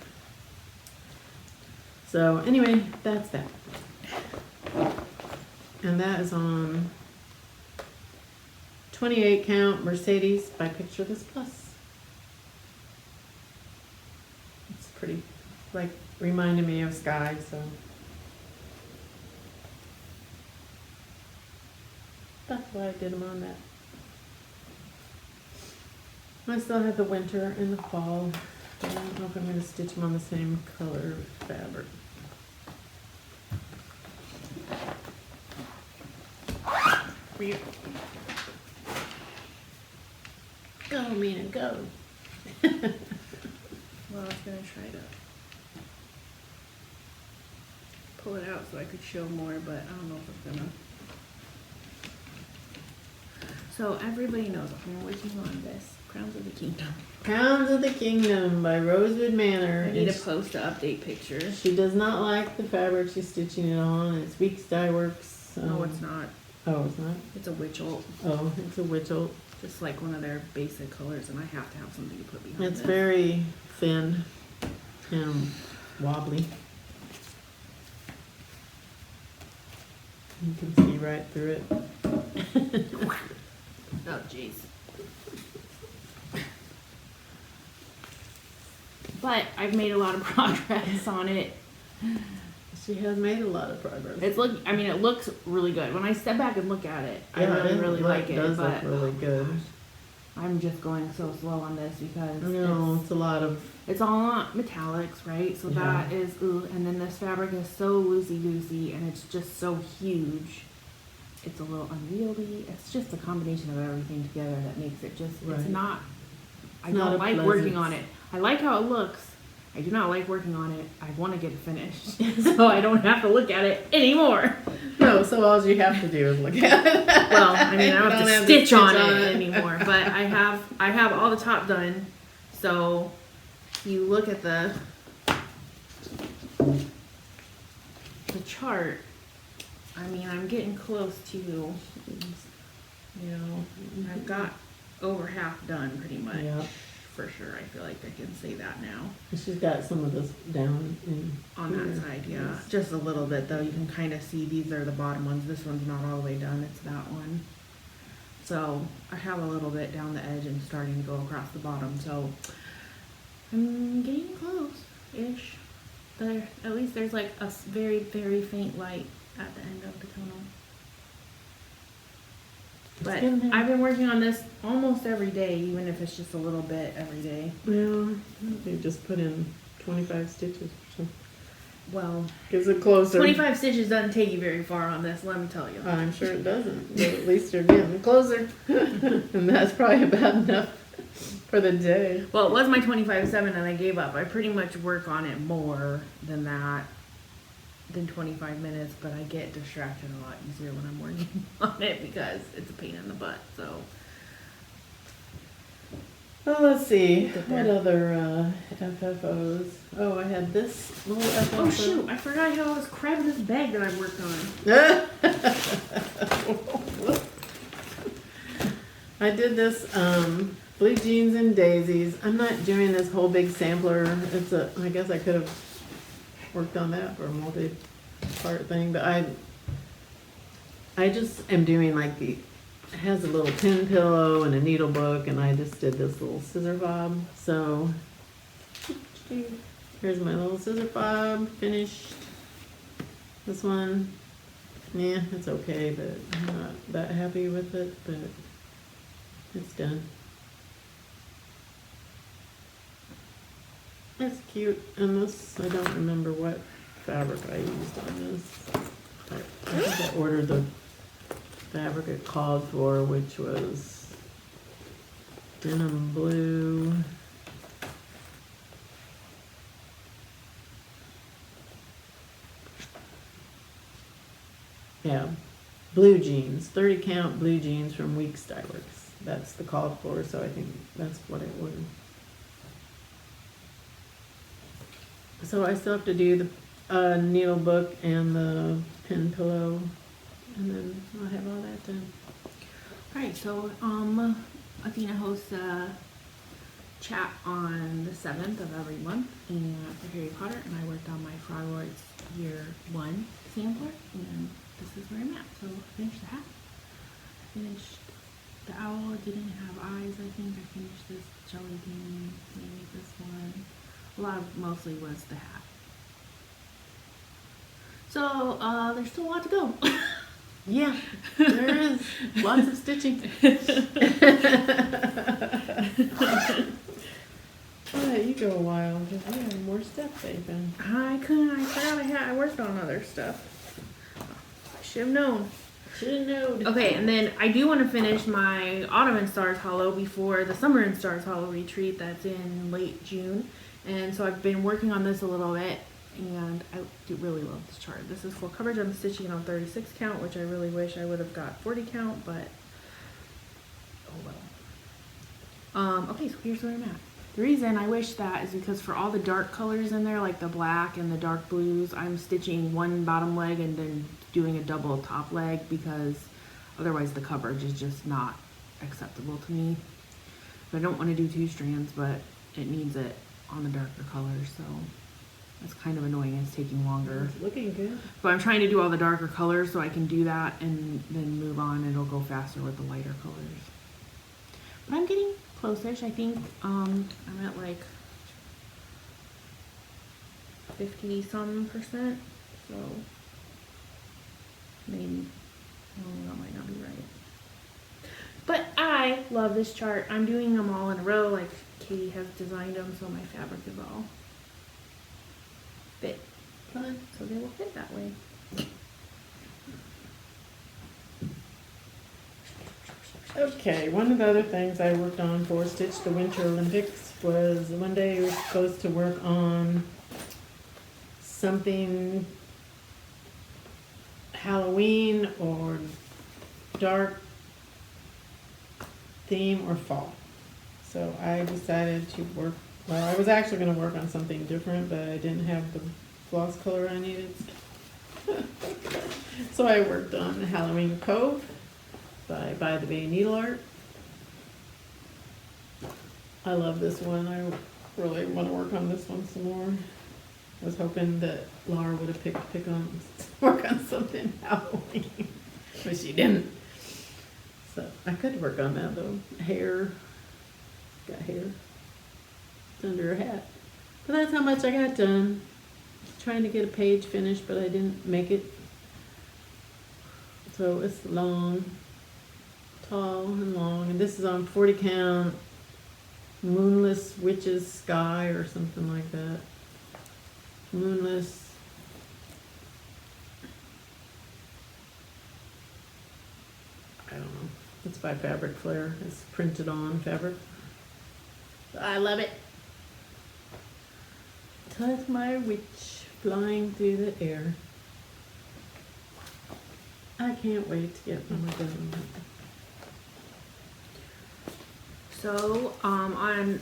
B: So anyway, that's that. And that is on 28 count Mercedes by Picture This Plus. Pretty, like, reminded me of sky, so that's why I did them on that. I still have the winter and the fall. I don't know if I'm going to stitch them on the same color fabric. Go, Mina, go.
A: Well, I was gonna try to pull it out so I could show more, but I don't know if it's gonna. So everybody knows I'm working on this Crowns of the Kingdom.
B: Crowns of the Kingdom by Rosewood Manor.
A: I need to post an update picture.
B: She does not like the fabric she's stitching it on. It's Weeks Dye Works.
A: No, it's not.
B: Oh, it's not?
A: It's a witchel.
B: Oh, it's a witchel.
A: Just like one of their basic colors, and I have to have something to put behind it.
B: It's very thin and wobbly. You can see right through it.
A: Oh, jeez. But I've made a lot of progress on it.
B: She has made a lot of progress.
A: I mean, it looks really good. When I step back and look at it, I really like it.
B: It does
A: but
B: look really good.
A: I'm just going so slow on this because
B: it's a lot of.
A: It's all on metallics, right? So that is and then this fabric is so loosey-goosey and it's just so huge. It's a little unwieldy. It's just a combination of everything together that makes it just.
B: Right.
A: It's not. I
B: It's not
A: don't like
B: pleasant.
A: working on it. I like how it looks. I do not like working on it. I want to get it finished so I don't have to look at it anymore.
B: No, so all you have to do is look at it.
A: Well, I mean, I don't have to stitch on it anymore, but I have all the top done. So you look at the chart. I mean, I'm getting close to, I've got over half done pretty much.
B: Yeah.
A: For sure, I feel like I can say that now.
B: She's got some of this down
A: on that side, yeah. Yes. Just a little bit though. You can kind of see these are the bottom ones. This one's not all the way done. It's that one. So I have a little bit down the edge and starting to go across the bottom. So I'm getting close-ish. There, at least there's like a very, very faint light at the end of the tunnel. But I've been working on this almost every day, even if it's just a little bit every day.
B: Well, they just put in 25 stitches or something.
A: Well,
B: gives it closer.
A: 25 stitches doesn't take you very far on this, let me tell you.
B: I'm sure it doesn't, but at least you're getting closer. And that's probably about enough for the day.
A: Well, it was my 25/7 and I gave up. I pretty much work on it more than that. Than 25 minutes, but I get distracted a lot easier when I'm working on it because it's a pain in the butt. So,
B: well, let's see what other FFOs. Oh, I had this little FFO.
A: Oh shoot! I forgot how I was grabbing this bag that I worked on.
B: I did this blue jeans and daisies. I'm not doing this whole big sampler. I guess I could have worked on that for a multi-part thing, but I just am doing like it has a little pin pillow and a needle book, and I just did this little scissor fob. So here's my little scissor fob finished. This one, yeah, it's okay, but I'm not that happy with it, but it's done. That's cute. And this, I don't remember what fabric I used on this. I think I ordered the fabric it called for, which was denim blue. Yeah, blue jeans, 30 count blue jeans from Weeks Dye Works. That's the call for, so I think that's what I ordered. So I still have to do the needle book and the pin pillow, and then I'll have all that done.
A: Alright, so Athena hosts a chat on the 7th of every month and for Harry Potter, and I worked on my Frogwarts Year 1 sampler, and this is where I'm at. So I finished the hat, finished the owl, didn't have eyes, I think. I finished this jelly bean, maybe this one. Mostly was the hat. So there's still a lot to go.
B: Yeah, there is lots of stitching. I'll let you go a while because I have more stuff taken.
A: I forgot I worked on other stuff. I should have known.
B: Should have known.
A: Okay, and then I do want to finish my Autumn in Stars Hollow before the Summer in Stars Hollow retreat that's in late June. And so I've been working on this a little bit, and I do really love this chart. This is full coverage. I'm stitching on 36 count, which I really wish I would have got 40 count, but oh well. Okay, so here's where I'm at. The reason I wish that is because for all the dark colors in there, like the black and the dark blues, I'm stitching one bottom leg and then doing a double top leg, because otherwise the coverage is just not acceptable to me. I don't want to do 2 strands, but it needs it on the darker colors, so it's kind of annoying. It's taking longer.
B: It's looking good.
A: But I'm trying to do all the darker colors so I can do that and then move on, and it'll go faster with the lighter colors. But I'm getting close-ish. I think I'm at like 50-some%, so maybe, that might not be right. But I love this chart. I'm doing them all in a row, like Katie has designed them, so my fabric is all fit.
B: Fun.
A: So they will fit that way.
B: Okay, one of the other things I worked on for Stitch the Winter Olympics was one day we were supposed to work on something Halloween or dark theme or fall. So I decided to work, well, I was actually going to work on something different, but I didn't have the floss color I needed. So I worked on Halloween Cove by the Bay Needle Art. I love this one. I really want to work on this one some more. I was hoping that Laura would have work on something Halloween, but she didn't. So I could work on that though. Hair, got hair. It's under her hat. But that's how much I got done. Just trying to get a page finished, but I didn't make it. So it's long, tall and long, and this is on 40 count, Moonless Witch's Sky or something like that. Moonless. I don't know. It's by Fabric Flare. It's printed on fabric. I love it. Touch my witch flying through the air. I can't wait to get my done.
A: So, on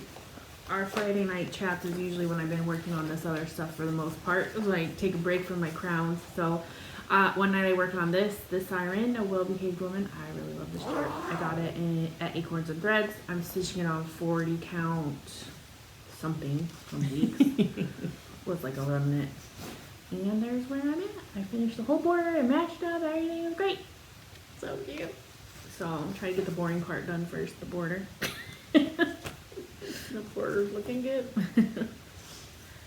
A: our Friday night chats is usually when I've been working on this other stuff for the most part. When I take a break from my crowns. So, one night I worked on this siren, A Well-Behaved Woman. I really love this chart. I got it at Acorns and Threads. I'm stitching it on 40 count something from weeks. Was like 11 minutes. And there's where I'm at. I finished the whole border and matched up. Everything was great.
B: So cute.
A: So I'm trying to get the boring part done first, the border.
B: The border's looking good.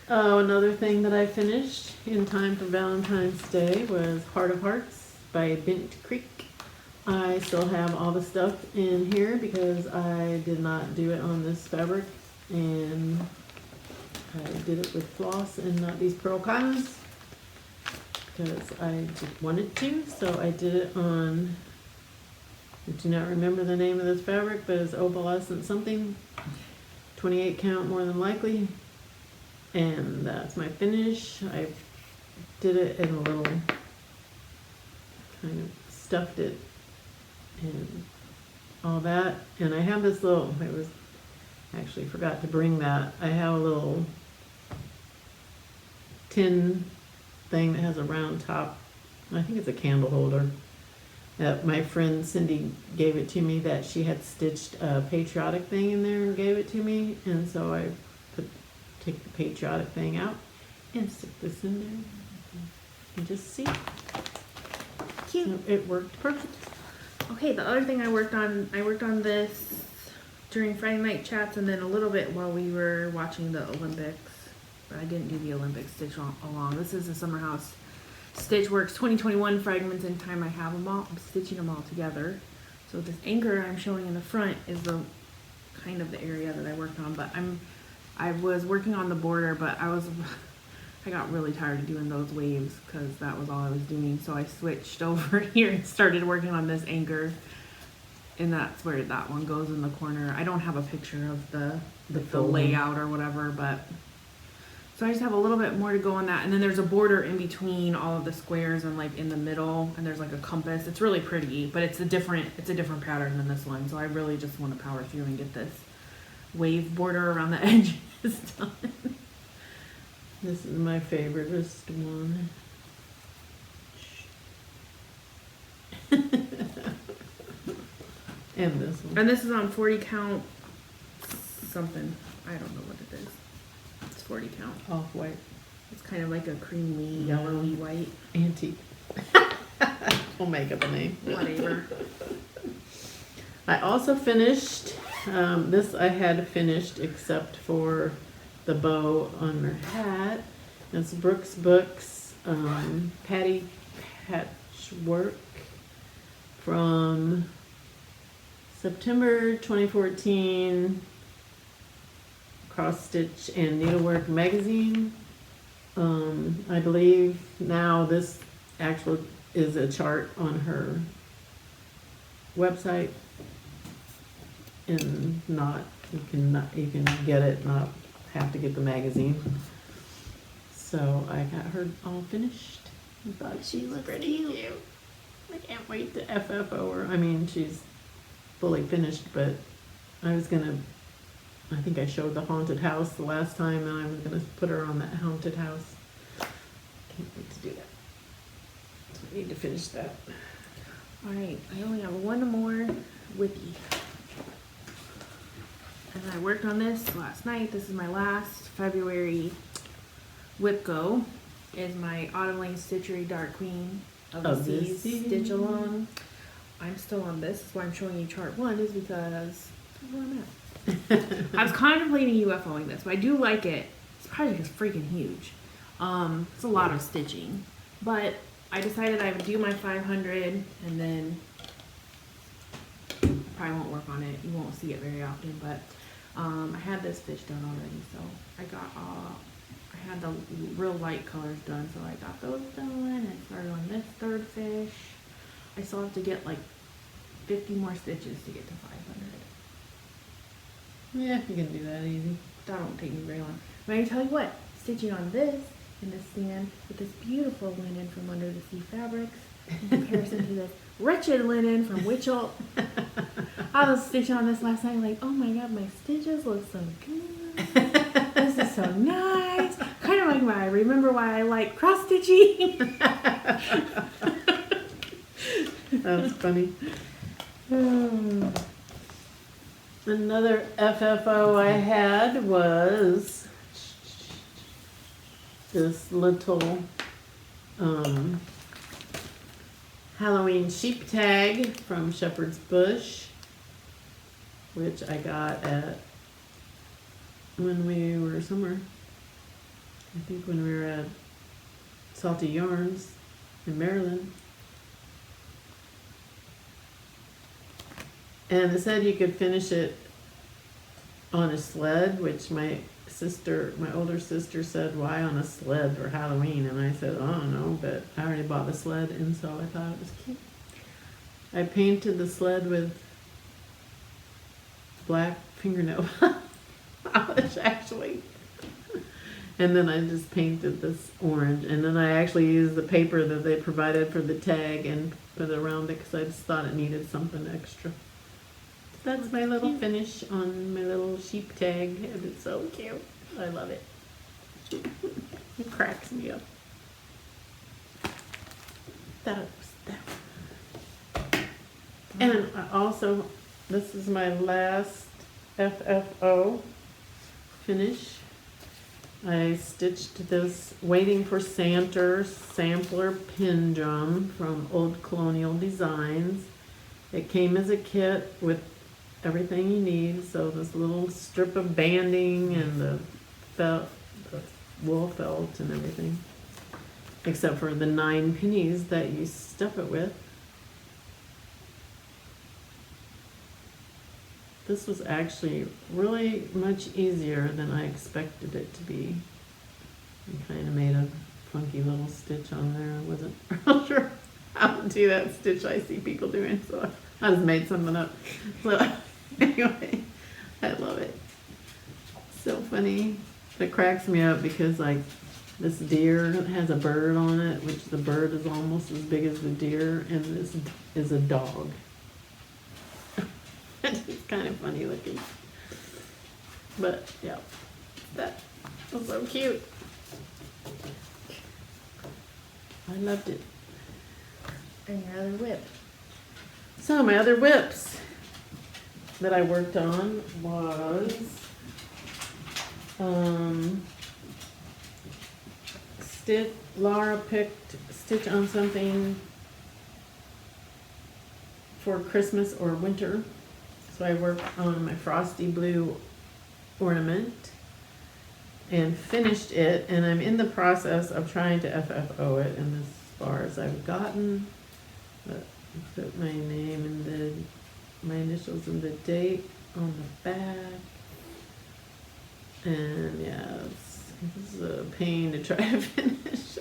B: Oh, another thing that I finished in time for Valentine's Day was Heart of Hearts by Bent Creek. I still have all the stuff in here because I did not do it on this fabric, and I did it with floss and not these pearl cottons because I just wanted to. So I did it on, I do not remember the name of this fabric, but it's opalescent something, 28 count more than likely. And that's my finish. I did it in a little, kind of stuffed it and all that. And I have this little, I was actually forgot to bring that. I have a little tin thing that has a round top. I think it's a candle holder. That my friend Cindy gave it to me, that she had stitched a patriotic thing in there and gave it to me. And so I take the patriotic thing out and stick this in there and just see.
A: Cute.
B: So it worked perfect.
A: Okay, the other thing I worked on this during Friday night chats and then a little bit while we were watching the Olympics. But I didn't do the Olympic stitch along. This is the Summer House Stitchworks 2021 fragments in time. I have them all. I'm stitching them all together. So this anchor I'm showing in the front is the kind of the area that I worked on, but I was working on the border, but I got really tired of doing those waves because that was all I was doing. So I switched over here and started working on this anchor, and that's where that one goes in the corner. I don't have a picture of the layout or whatever, but so I just have a little bit more to go on that. And then there's a border in between all of the squares and like in the middle, and there's like a compass. It's really pretty, but it's a different pattern than this one. So I really just want to power through and get this wave border around the edges done.
B: This is my favoriteest one. And this one.
A: And this is on 40 count something. I don't know what it is. It's 40 count.
B: Off-white.
A: It's kind of like a creamy, yellowy white.
B: Antique. We'll make up a name.
A: Whatever.
B: I also finished, this I had finished except for the bow on her hat. It's Brooks Books, Patty Patchwork from September 2014, Cross Stitch and Needlework magazine. I believe now this actual is a chart on her website, and you can get it, not have to get the magazine. So I got her all finished. I thought she was pretty cute. I can't wait to FFO her. I mean, she's fully finished, but I think I showed the haunted house the last time, and I'm gonna put her on that haunted house. Can't wait to do that. So I need to finish that.
A: Alright, I only have one more whippy. And I worked on this last night. This is my last February whip go. Is my Autumn Lane Stitchery Dark Queen of the Seas stitch along. I'm still on this. That's why I'm showing you chart 1, is because that's where I'm at. I was contemplating UFOing this, but I do like it. This project is freaking huge. It's a lot of stitching, but I decided I would do my 500 and then probably won't work on it. You won't see it very often, but I had this fish done already, so I had the real light colors done, so I got those done and started on this third fish. I still have to get like 50 more stitches to get to 500.
B: Yeah, you can do that easy.
A: That won't take me very long. But I tell you what, stitching on this in this stand with this beautiful linen from Under the Sea Fabrics in comparison to this wretched linen from Witchell. I was stitching on this last night like, oh my god, my stitches look so good. This is so nice. Kind of like why I remember why I like cross stitching.
B: That's funny. Another FFO I had was this little Halloween sheep tag from Shepherd's Bush, which I got at when we were somewhere. I think when we were at Salty Yarns in Maryland. And it said you could finish it on a sled, which my older sister said, why on a sled for Halloween? And I said, I don't know, but I already bought the sled, and so I thought it was cute. I painted the sled with black fingernail polish, actually. And then I just painted this orange, and then I actually used the paper that they provided for the tag and put it around it because I just thought it needed something extra. That's my little finish on my little sheep tag, and it's so cute. I love it. It cracks me up. That was that. And I also, this is my last FFO finish. I stitched this Waiting for Santa sampler pin drum from Old Colonial Designs. It came as a kit with everything you need. So this little strip of banding and the wool felt and everything, except for the 9 pennies that you stuff it with. This was actually really much easier than I expected it to be. I kind of made a funky little stitch on there. I wasn't real sure how to do that stitch I see people doing, so I just made something up. So anyway, I love it. So funny. It cracks me up because like this deer has a bird on it, which the bird is almost as big as the deer, and this is a dog. It's kind of funny looking. But yeah, that was so cute. I loved it.
A: And your other whip.
B: So my other whips that I worked on was Laura picked stitch on something for Christmas or winter. So I worked on my frosty blue ornament and finished it, and I'm in the process of trying to FFO it, and as far as I've gotten, but I put my name and my initials and the date on the back. And yeah, this is a pain to try to finish.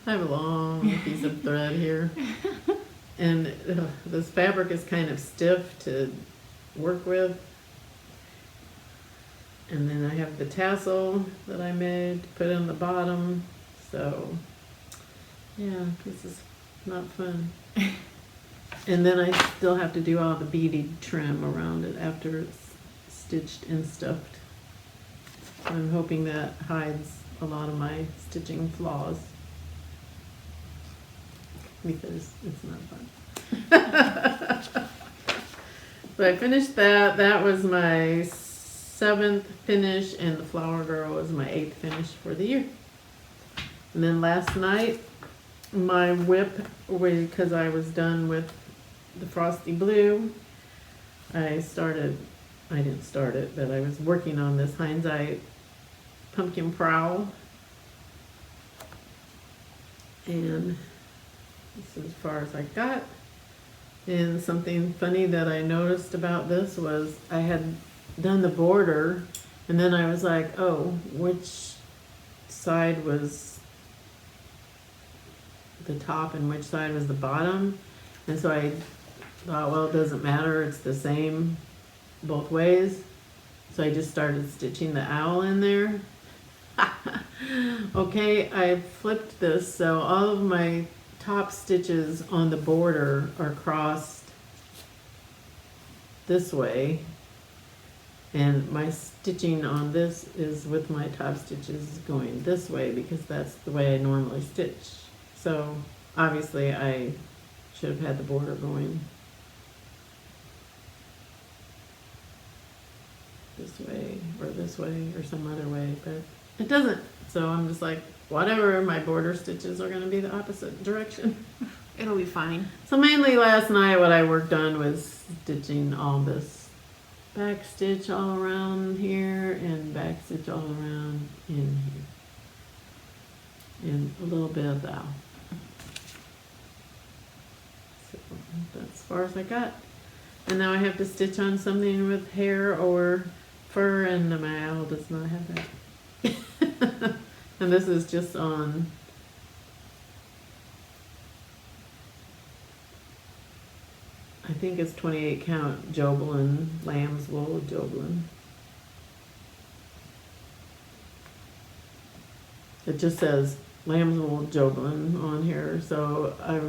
B: I have a long piece of thread here. And this fabric is kind of stiff to work with. And then I have the tassel that I made to put on the bottom. So yeah, this is not fun. And then I still have to do all the beaded trim around it after it's stitched and stuffed. So I'm hoping that hides a lot of my stitching flaws, because it's not fun. So I finished that. That was my 7th finish, and the Flower Girl was my 8th finish for the year. And then last night, my whip, because I was done with the frosty blue, I didn't start it, but I was working on this Hindsight pumpkin prowl. And this is as far as I got. And something funny that I noticed about this was I had done the border, and then I was like, oh, which side was the top and which side was the bottom? And so I thought, well, it doesn't matter, it's the same both ways. So I just started stitching the owl in there. Okay, I flipped this, so all of my top stitches on the border are crossed this way, and my stitching on this is with my top stitches going this way, because that's the way I normally stitch. So obviously I Should have had the border going this way or some other way, but it doesn't. So I'm just like, whatever, my border stitches are going to be the opposite direction.
A: It'll be fine.
B: So mainly last night what I worked on was stitching all this back stitch all around here and back stitch all around in here. And a little bit of that. So that's as far as I got. And now I have to stitch on something with hair or fur, and my owl does not have that. And this is just on I think it's 28 count Joblin, lamb's wool Joblin. It just says lamb's wool Joblin on here, so I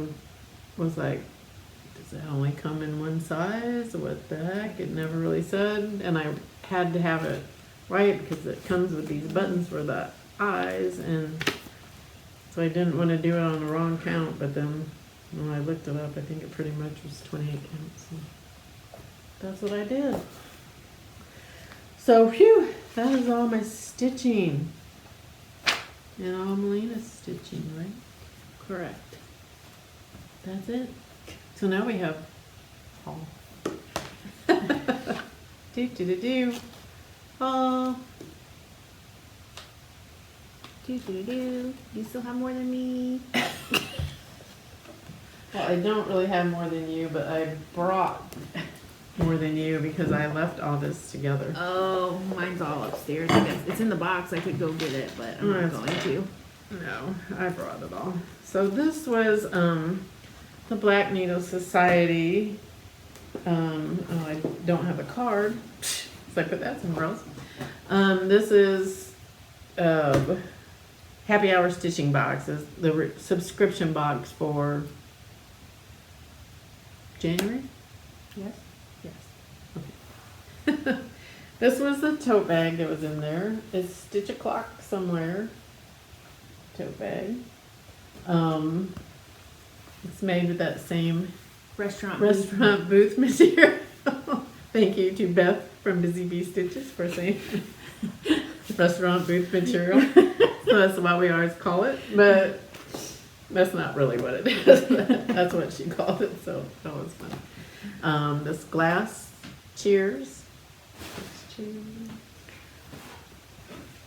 B: was like, does it only come in one size? What the heck? It never really said, and I had to have it right because it comes with these buttons for the eyes, and so I didn't want to do it on the wrong count, but then when I looked it up, I think it pretty much was 28 counts. So that's what I did. So, phew, that is all my stitching. And all Melina's stitching, right?
A: Correct.
B: That's it. So now we have haul. Do. Haul.
A: Do. You still have more than me?
B: Well, I don't really have more than you, but I brought more than you because I left all this together.
A: Oh, mine's all upstairs. I guess it's in the box. I could go get it, but I'm not going to.
B: No, I brought it all. So this was the Black Needle Society. Oh, I don't have a card, so I put that somewhere else. This is happy hour stitching boxes, the subscription box for January?
A: Yes.
B: Yes. Okay. This was the tote bag that was in there. It's Stitch a Clock somewhere. Tote bag. It's made with that same
A: Restaurant
B: booth material. Thank you to Beth from Busy Bee Stitches for saying restaurant booth material. So that's what we always call it, but that's not really what it is. That's what she called it, so that was fun. This glass cheers.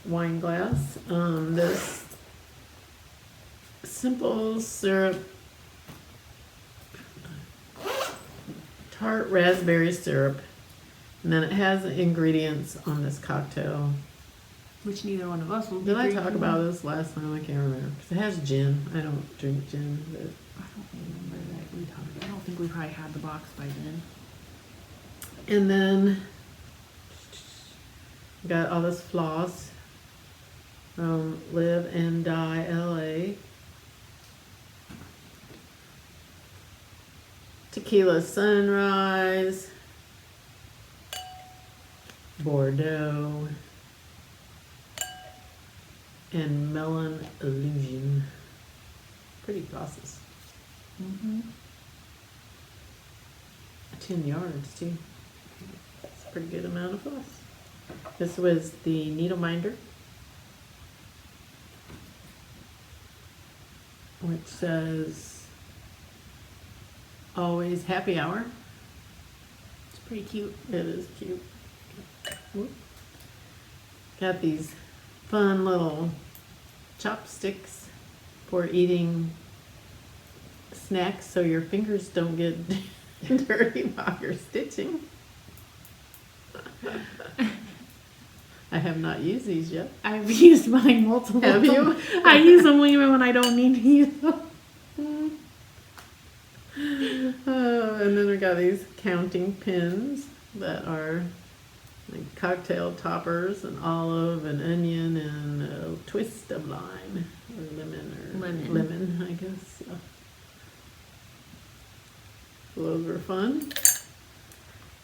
B: Wine glass. This simple syrup, tart raspberry syrup, and then it has the ingredients on this cocktail.
A: Which neither one of us will be
B: Did I
A: drinking.
B: talk about this last time? I can't remember. Because it has gin. I don't drink gin. But
A: I don't remember that we talked. I don't think we probably had the box by then.
B: and then got all this floss from Live and Die LA. Tequila Sunrise. Bordeaux. And Melon Illusion. Pretty flosses. 10 yards too. That's a pretty good amount of floss. This was the needle minder, which says always happy hour.
A: It's pretty cute.
B: It is cute. Whoop. Got these fun little chopsticks for eating snacks so your fingers don't get dirty while you're stitching. I have not used these yet.
A: I've used mine multiple
B: Have you?
A: times. I use them even when I don't need to use them.
B: And then we got these counting pins that are like cocktail toppers and olive and onion and a twist of lime or lemon, I guess. Yeah. So those were fun.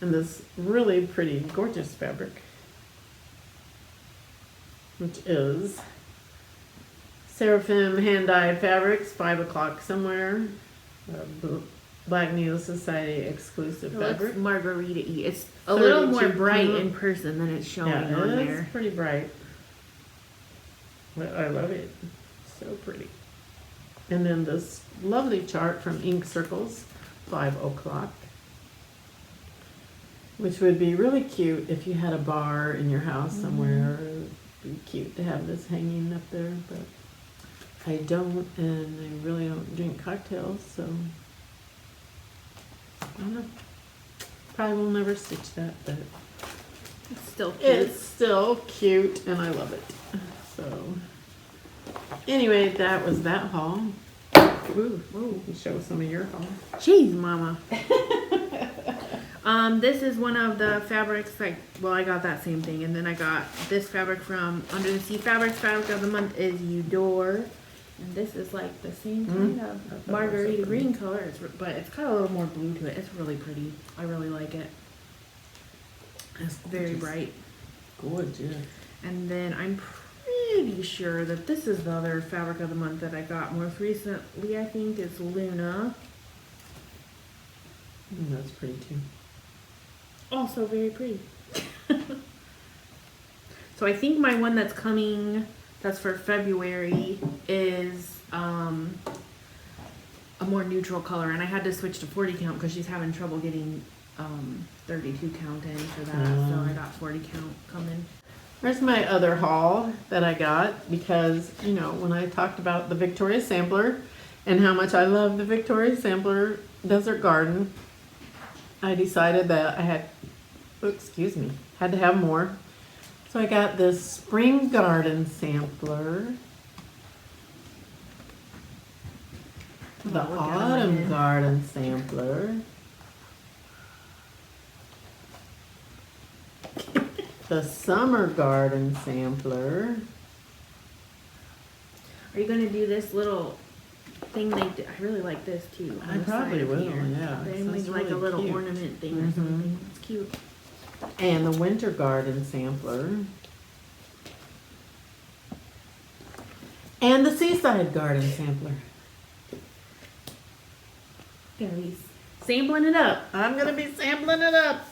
B: And this really pretty, gorgeous fabric, which is Seraphim hand-dyed fabrics, 5 o'clock somewhere. Black Needle Society exclusive
A: It looks
B: fabric.
A: margarita-y. It's a little more
B: 32
A: bright
B: count.
A: in person than it's showing
B: Yeah,
A: on
B: it's
A: there.
B: pretty bright. But I love it. So pretty. And then this lovely chart from Ink Circles, 5 o'clock. Which would be really cute if you had a bar in your house somewhere. It would be cute to have this hanging up there, but I don't, and I really don't drink cocktails, so I don't know. Probably will never stitch that, but
A: It's still cute.
B: it's still cute and I love it. So anyway, that was that haul. Ooh, you can show some of your haul.
A: Jeez, mama. This is one of the fabrics, well, I got that same thing, and then I got this fabric from Under the Sea Fabrics. Fabric of the month is Eudore. And this is like the same kind of margarita green color, but it's got a little more blue to it. It's really pretty. I really like it. It's very bright.
B: Gorgeous.
A: And then I'm pretty sure that this is the other fabric of the month that I got most recently. I think is Luna.
B: That's pretty too.
A: Also very pretty. So I think my one that's coming, that's for February, is a more neutral color, and I had to switch to 40 count because she's having trouble getting 32 count in for that. So I got 40 count coming.
B: There's my other haul that I got because, you know, when I talked about the Victoria Sampler and how much I love the Victoria Sampler Desert Garden, I decided that I had to have more. So I got this Spring Garden Sampler, the
A: look at 'em
B: Autumn
A: again.
B: Garden Sampler, the Summer Garden Sampler.
A: Are you gonna do this little thing they do? I really like this too. on
B: I
A: the
B: probably
A: side of
B: will,
A: here.
B: yeah.
A: They
B: It
A: make
B: sounds
A: like a
B: really
A: little
B: cute.
A: ornament thing or
B: Mhm.
A: something. It's cute.
B: And the Winter Garden Sampler. And the Seaside Garden Sampler.
A: Gary's sampling it up.
B: I'm going to be sampling it up.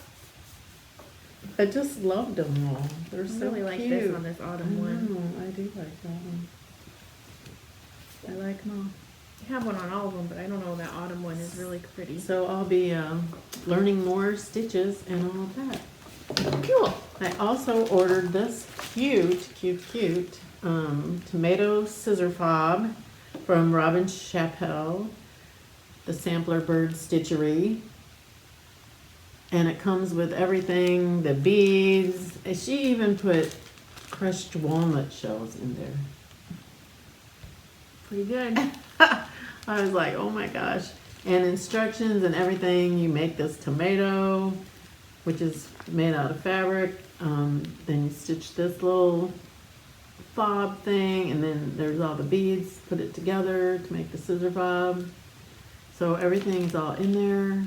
B: I just loved them all. They're
A: I
B: so
A: really like
B: cute.
A: this on this
B: I
A: autumn one.
B: know, I do like that one. I like them all.
A: I have one on all of them, but I don't know, that autumn one is really pretty.
B: So I'll be learning more stitches and all of that.
A: Cool.
B: I also ordered this cute tomato scissor fob from Robin Chappell, the Sampler Bird Stitchery. And it comes with everything, the beads. And she even put crushed walnut shells in there.
A: Pretty good.
B: I was like, oh my gosh. And instructions and everything. You make this tomato, which is made out of fabric. Then you stitch this little fob thing, and then there's all the beads. Put it together to make the scissor fob. So everything's all in there.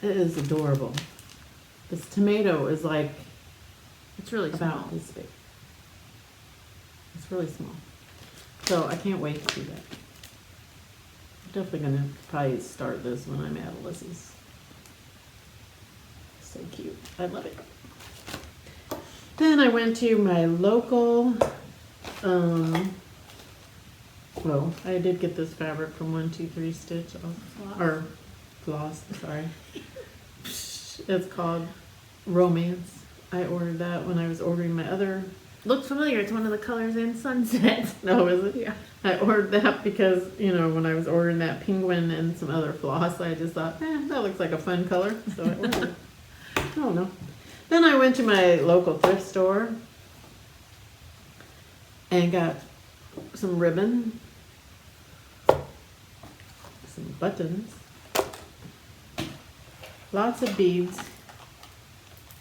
B: It is adorable. This tomato is like
A: It's really small.
B: about this big. It's really small. So I can't wait to do that. I'm definitely gonna probably start this when I'm at Alyssa's. So cute. I love it. Then I went to my local, well, I did get this fabric from 123 Stitch, or Floss, sorry. It's called Romance. I ordered that when I was ordering my other.
A: Looks familiar. It's one of the colors in Sunset.
B: No, is it?
A: Yeah.
B: I ordered that because, you know, when I was ordering that penguin and some other floss, I just thought, that looks like a fun color. So I ordered it. I don't know. Then I went to my local thrift store and got some ribbon, some buttons, lots of beads,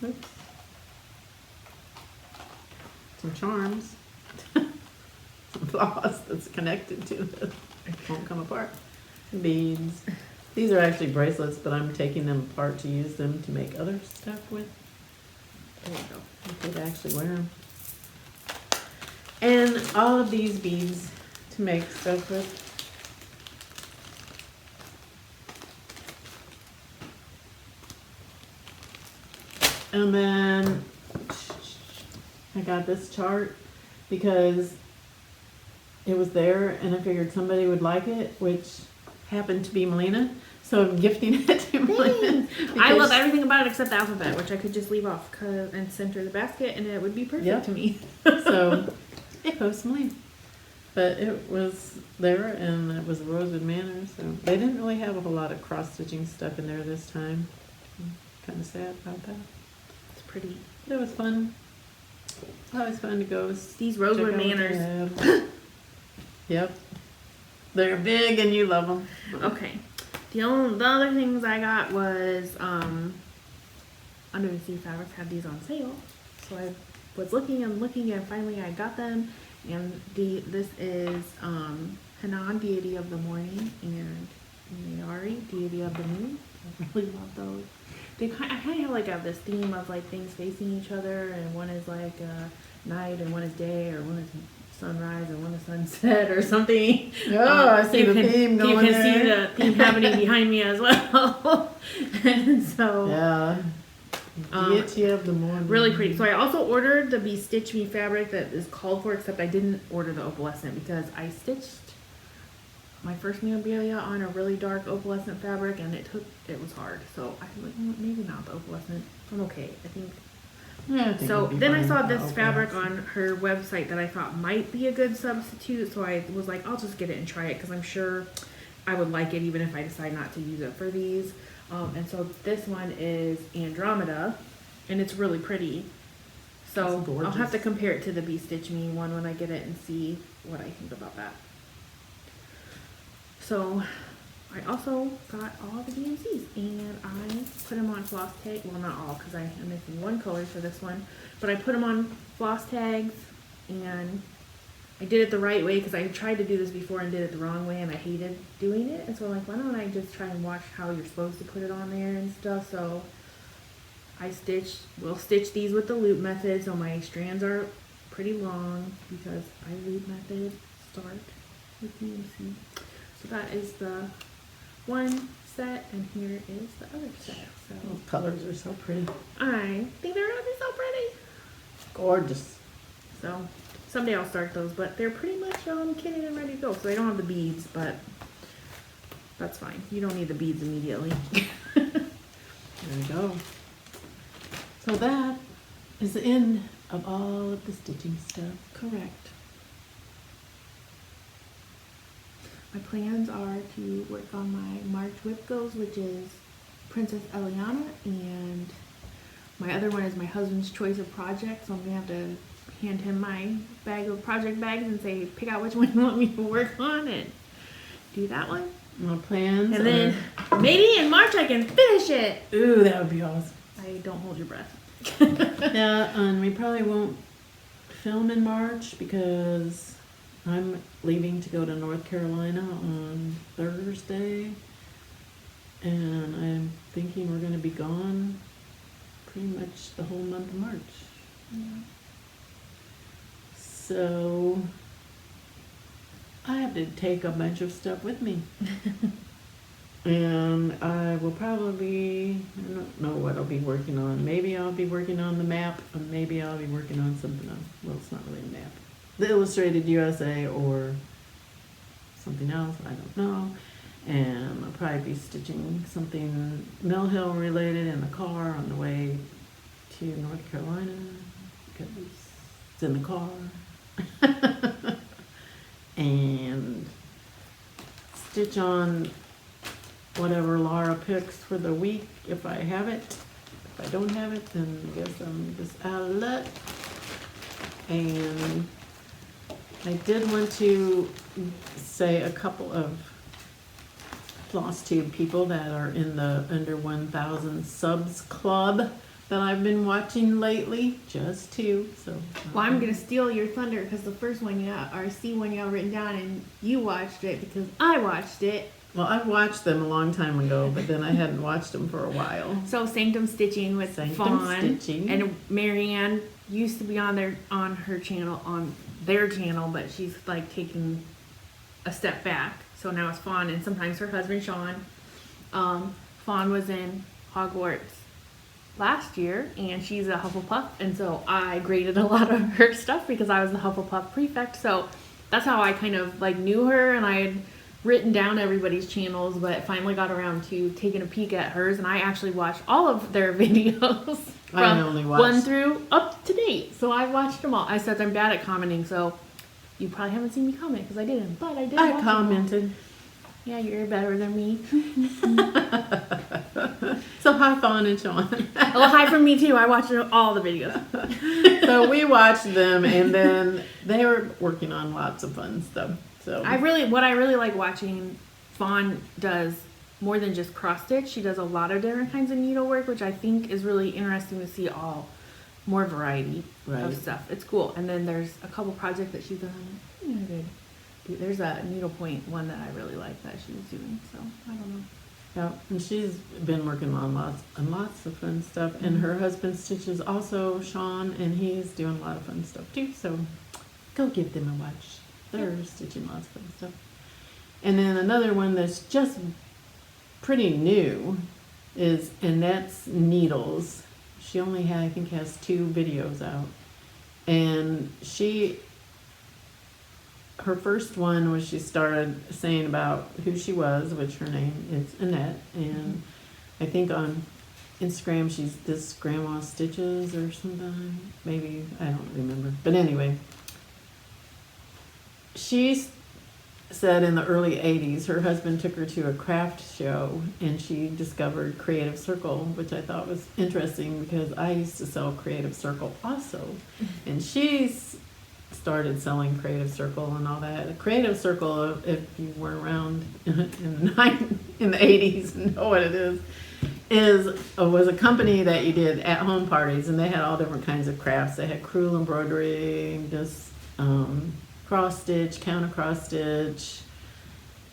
B: oops, some charms, some floss that's connected to it. It won't come apart. Beads. These are actually bracelets, but I'm taking them apart to use them to make other stuff with. There you go. I could actually wear them. And all of these beads to make stuff with. And then I got this chart because it was there and I figured somebody would like it, which happened to be Melina. So I'm gifting it to Melina.
A: I love everything about it except the alphabet, which I could just leave off and center the basket, and it would be perfect
B: Yep.
A: to me.
B: So, post Melina. But it was there, and it was Rosewood Manor, so they didn't really have a whole lot of cross-stitching stuff in there this time. Kind of sad about that.
A: It's pretty.
B: But it was fun. Always fun to go.
A: These Rosewood
B: check out what they
A: Manors.
B: have. Yep. They're big and you love them.
A: Okay. The other things I got was Under the Sea Fabrics had these on sale, so I was looking and finally I got them. And this is Hanan, Deity of the Morning, and Mayari, Deity of the Moon. I really love those. I kind of have like this theme of like things facing each other, and one is like night, and one is day, or one is sunrise, and one is sunset, or something.
B: Oh, I see the theme going
A: You can
B: there.
A: see the theme happening behind me as well. And so,
B: Yeah. Deity of the Morning.
A: really pretty. So I also ordered the Be Stitch Me fabric that is called for, except I didn't order the opalescent because I stitched my first memorabilia on a really dark opalescent fabric, and it was hard. So I'm like, maybe not the opalescent. I'm okay. I think.
B: Yeah, I think
A: So
B: it'd be
A: then I
B: fine
A: saw
B: without
A: this fabric
B: opalescent.
A: on her website that I thought might be a good substitute. So I was like, I'll just get it and try it because I'm sure I would like it even if I decide not to use it for these. And so this one is Andromeda, and it's really pretty. So
B: It's
A: I'll have
B: gorgeous.
A: to compare it to the Be Stitch Me one when I get it and see what I think about that. So I also got all the DMCs and I put them on floss tag. Well, not all because I am missing one color for this one, but I put them on floss tags, and I did it the right way because I tried to do this before and did it the wrong way and I hated doing it. And so I'm like, why don't I just try and watch how you're supposed to put it on there and stuff. So we'll stitch these with the loop method. So my strands are pretty long because I loop method start with DMC. So that is the one set, and here is the other set. So
B: Those colors are so pretty.
A: I think they're gonna be so pretty.
B: Gorgeous.
A: So someday I'll start those, but they're pretty much kitted and ready to go. So they don't have the beads, but that's fine. You don't need the beads immediately.
B: There you go. So that is the end of all of the stitching stuff.
A: Correct. My plans are to work on my March whip goes, which is Princess Eliana, and my other one is my husband's choice of projects. So I'm gonna have to hand him my bag of project bags and say, pick out which one you want me to work on and do that one.
B: My plans
A: And then maybe in March I can finish it.
B: ooh, that would be awesome.
A: I don't hold your breath.
B: Yeah, and we probably won't film in March because I'm leaving to go to North Carolina on Thursday, and I'm thinking we're going to be gone pretty much the whole month of March.
A: Yeah.
B: So I have to take a bunch of stuff with me. And I will probably, I don't know what I'll be working on. Maybe I'll be working on the map, or maybe I'll be working on something else. Well, it's not really a map. The Illustrated USA or something else, I don't know. And I'll probably be stitching something Mill Hill related in the car on the way to North Carolina because it's in the car. And stitch on whatever Laura picks for the week if I have it. If I don't have it, then I guess I'm just out of luck. And I did want to say a couple of Flosstube people that are in the under 1,000 subs club that I've been watching lately, just two. So
A: Well, I'm gonna steal your thunder because the first one or see one you have written down, and you watched it because I watched it.
B: well, I've watched them a long time ago, but then I hadn't watched them for a while.
A: So Sanctum Stitching with
B: Sanctum
A: Fawn
B: Stitching.
A: and Marianne used to be on their channel, but she's like taking a step back. So now it's Fawn and sometimes her husband Sean. Fawn was in Hogwarts last year, and she's a Hufflepuff, and so I graded a lot of her stuff because I was the Hufflepuff prefect. So that's how I kind of like knew her, and I had written down everybody's channels, but finally got around to taking a peek at hers, and I actually watched all of their videos
B: I only
A: from
B: watched
A: 1 through up to date. So I watched them all. I said I'm bad at commenting, so you probably haven't seen me comment because I didn't, but I did.
B: I
A: watch them all.
B: commented.
A: Yeah, you're better than me.
B: So hi, Fawn and Sean.
A: Well, hi from me too. I watched all the videos.
B: So we watched them, and then they were working on lots of fun stuff. So
A: What I really like watching, Fawn does more than just cross stitch. She does a lot of different kinds of needlework, which I think is really interesting to see more variety
B: Right.
A: of stuff. It's cool. And then there's a couple projects that she's done. There's a needlepoint one that I really like that she was doing. So I don't know.
B: yeah, and she's been working on lots of fun stuff. And her husband stitches also, Sean, and he's doing a lot of fun stuff too. So go give them a watch. They're stitching lots of fun stuff. And then another one that's just pretty new is Annette's Needles. She only I think has 2 videos out. And her first one was she started saying about who she was, which her name is Annette. And I think on Instagram she's this Grandma Stitches or something. Maybe, I don't remember. But anyway, she said in the early 80s her husband took her to a craft show and she discovered Creative Circle, which I thought was interesting because I used to sell Creative Circle also. And she's started selling Creative Circle and all that. Creative Circle, if you were around in the 80s and know what it was a company that you did at-home parties, and they had all different kinds of crafts. They had crewel embroidery, just cross stitch, counter cross stitch.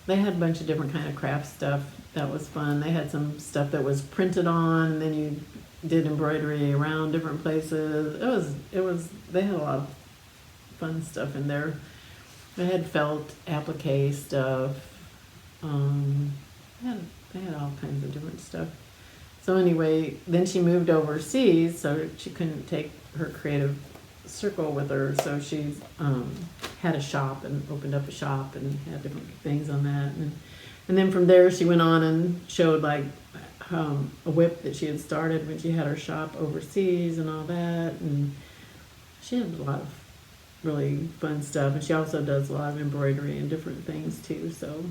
B: They had a bunch of different kind of craft stuff that was fun. They had some stuff that was printed on, and then you did embroidery around different places. They had a lot of fun stuff in there. They had felt applique stuff. They had all kinds of different stuff. So anyway, then she moved overseas, so she couldn't take her Creative Circle with her. So she had a shop and opened up a shop and had different things on that. And then from there, she went on and showed like a whip that she had started when she had her shop overseas and all that. And she had a lot of really fun stuff, and she also does a lot of embroidery and different things too. So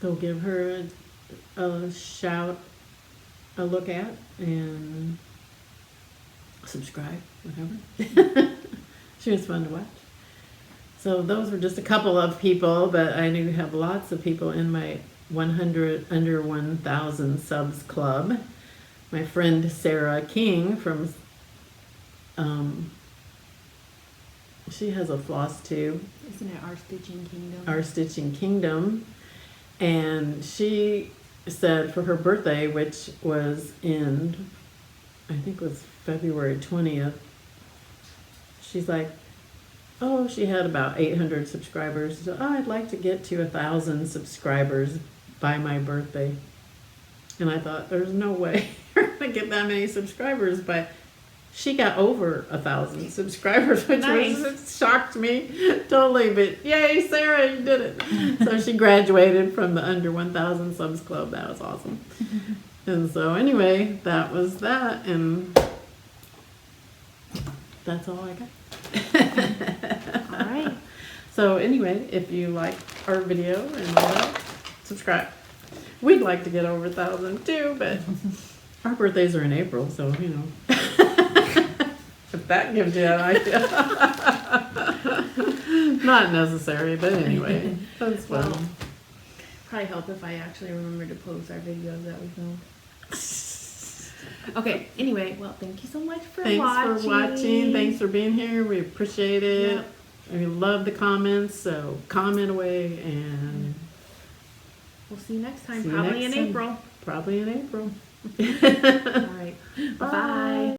B: go give her a shout, a look at, and subscribe, whatever. She was fun to watch. So those were just a couple of people, but I do have lots of people in my 100 under 1,000 subs club. My friend Sarah King from she has a Flosstube.
A: Isn't it Our Stitching Kingdom?
B: Our Stitching Kingdom. And she said for her birthday, which was in, I think it was February 20th, she's like, oh, she had about 800 subscribers. So, I'd like to get to 1,000 subscribers by my birthday. And I thought, there's no way you're going to get that many subscribers, but she got over 1,000 subscribers, which was, shocked me totally. But yay, Sarah, you did it! So she graduated from the under 1,000 subs club. That was awesome. And so anyway, that was that, and that's all I got.
A: All right.
B: So anyway, if you like our video and all that, subscribe. We'd like to get over 1,000 too, but our birthdays are in April, so you know. If that gives you an idea. Not necessary, but anyway, that's fun.
A: Well, probably help if I actually remember to post our videos that we filmed. Okay, anyway, well, thank you so much for watching.
B: Thanks for watching. Thanks for being here. We appreciate it.
A: Yep.
B: We love the comments, so comment away, and
A: we'll see you next time,
B: see you
A: probably
B: next
A: in
B: time.
A: April.
B: Probably in April.
A: All right. Bye.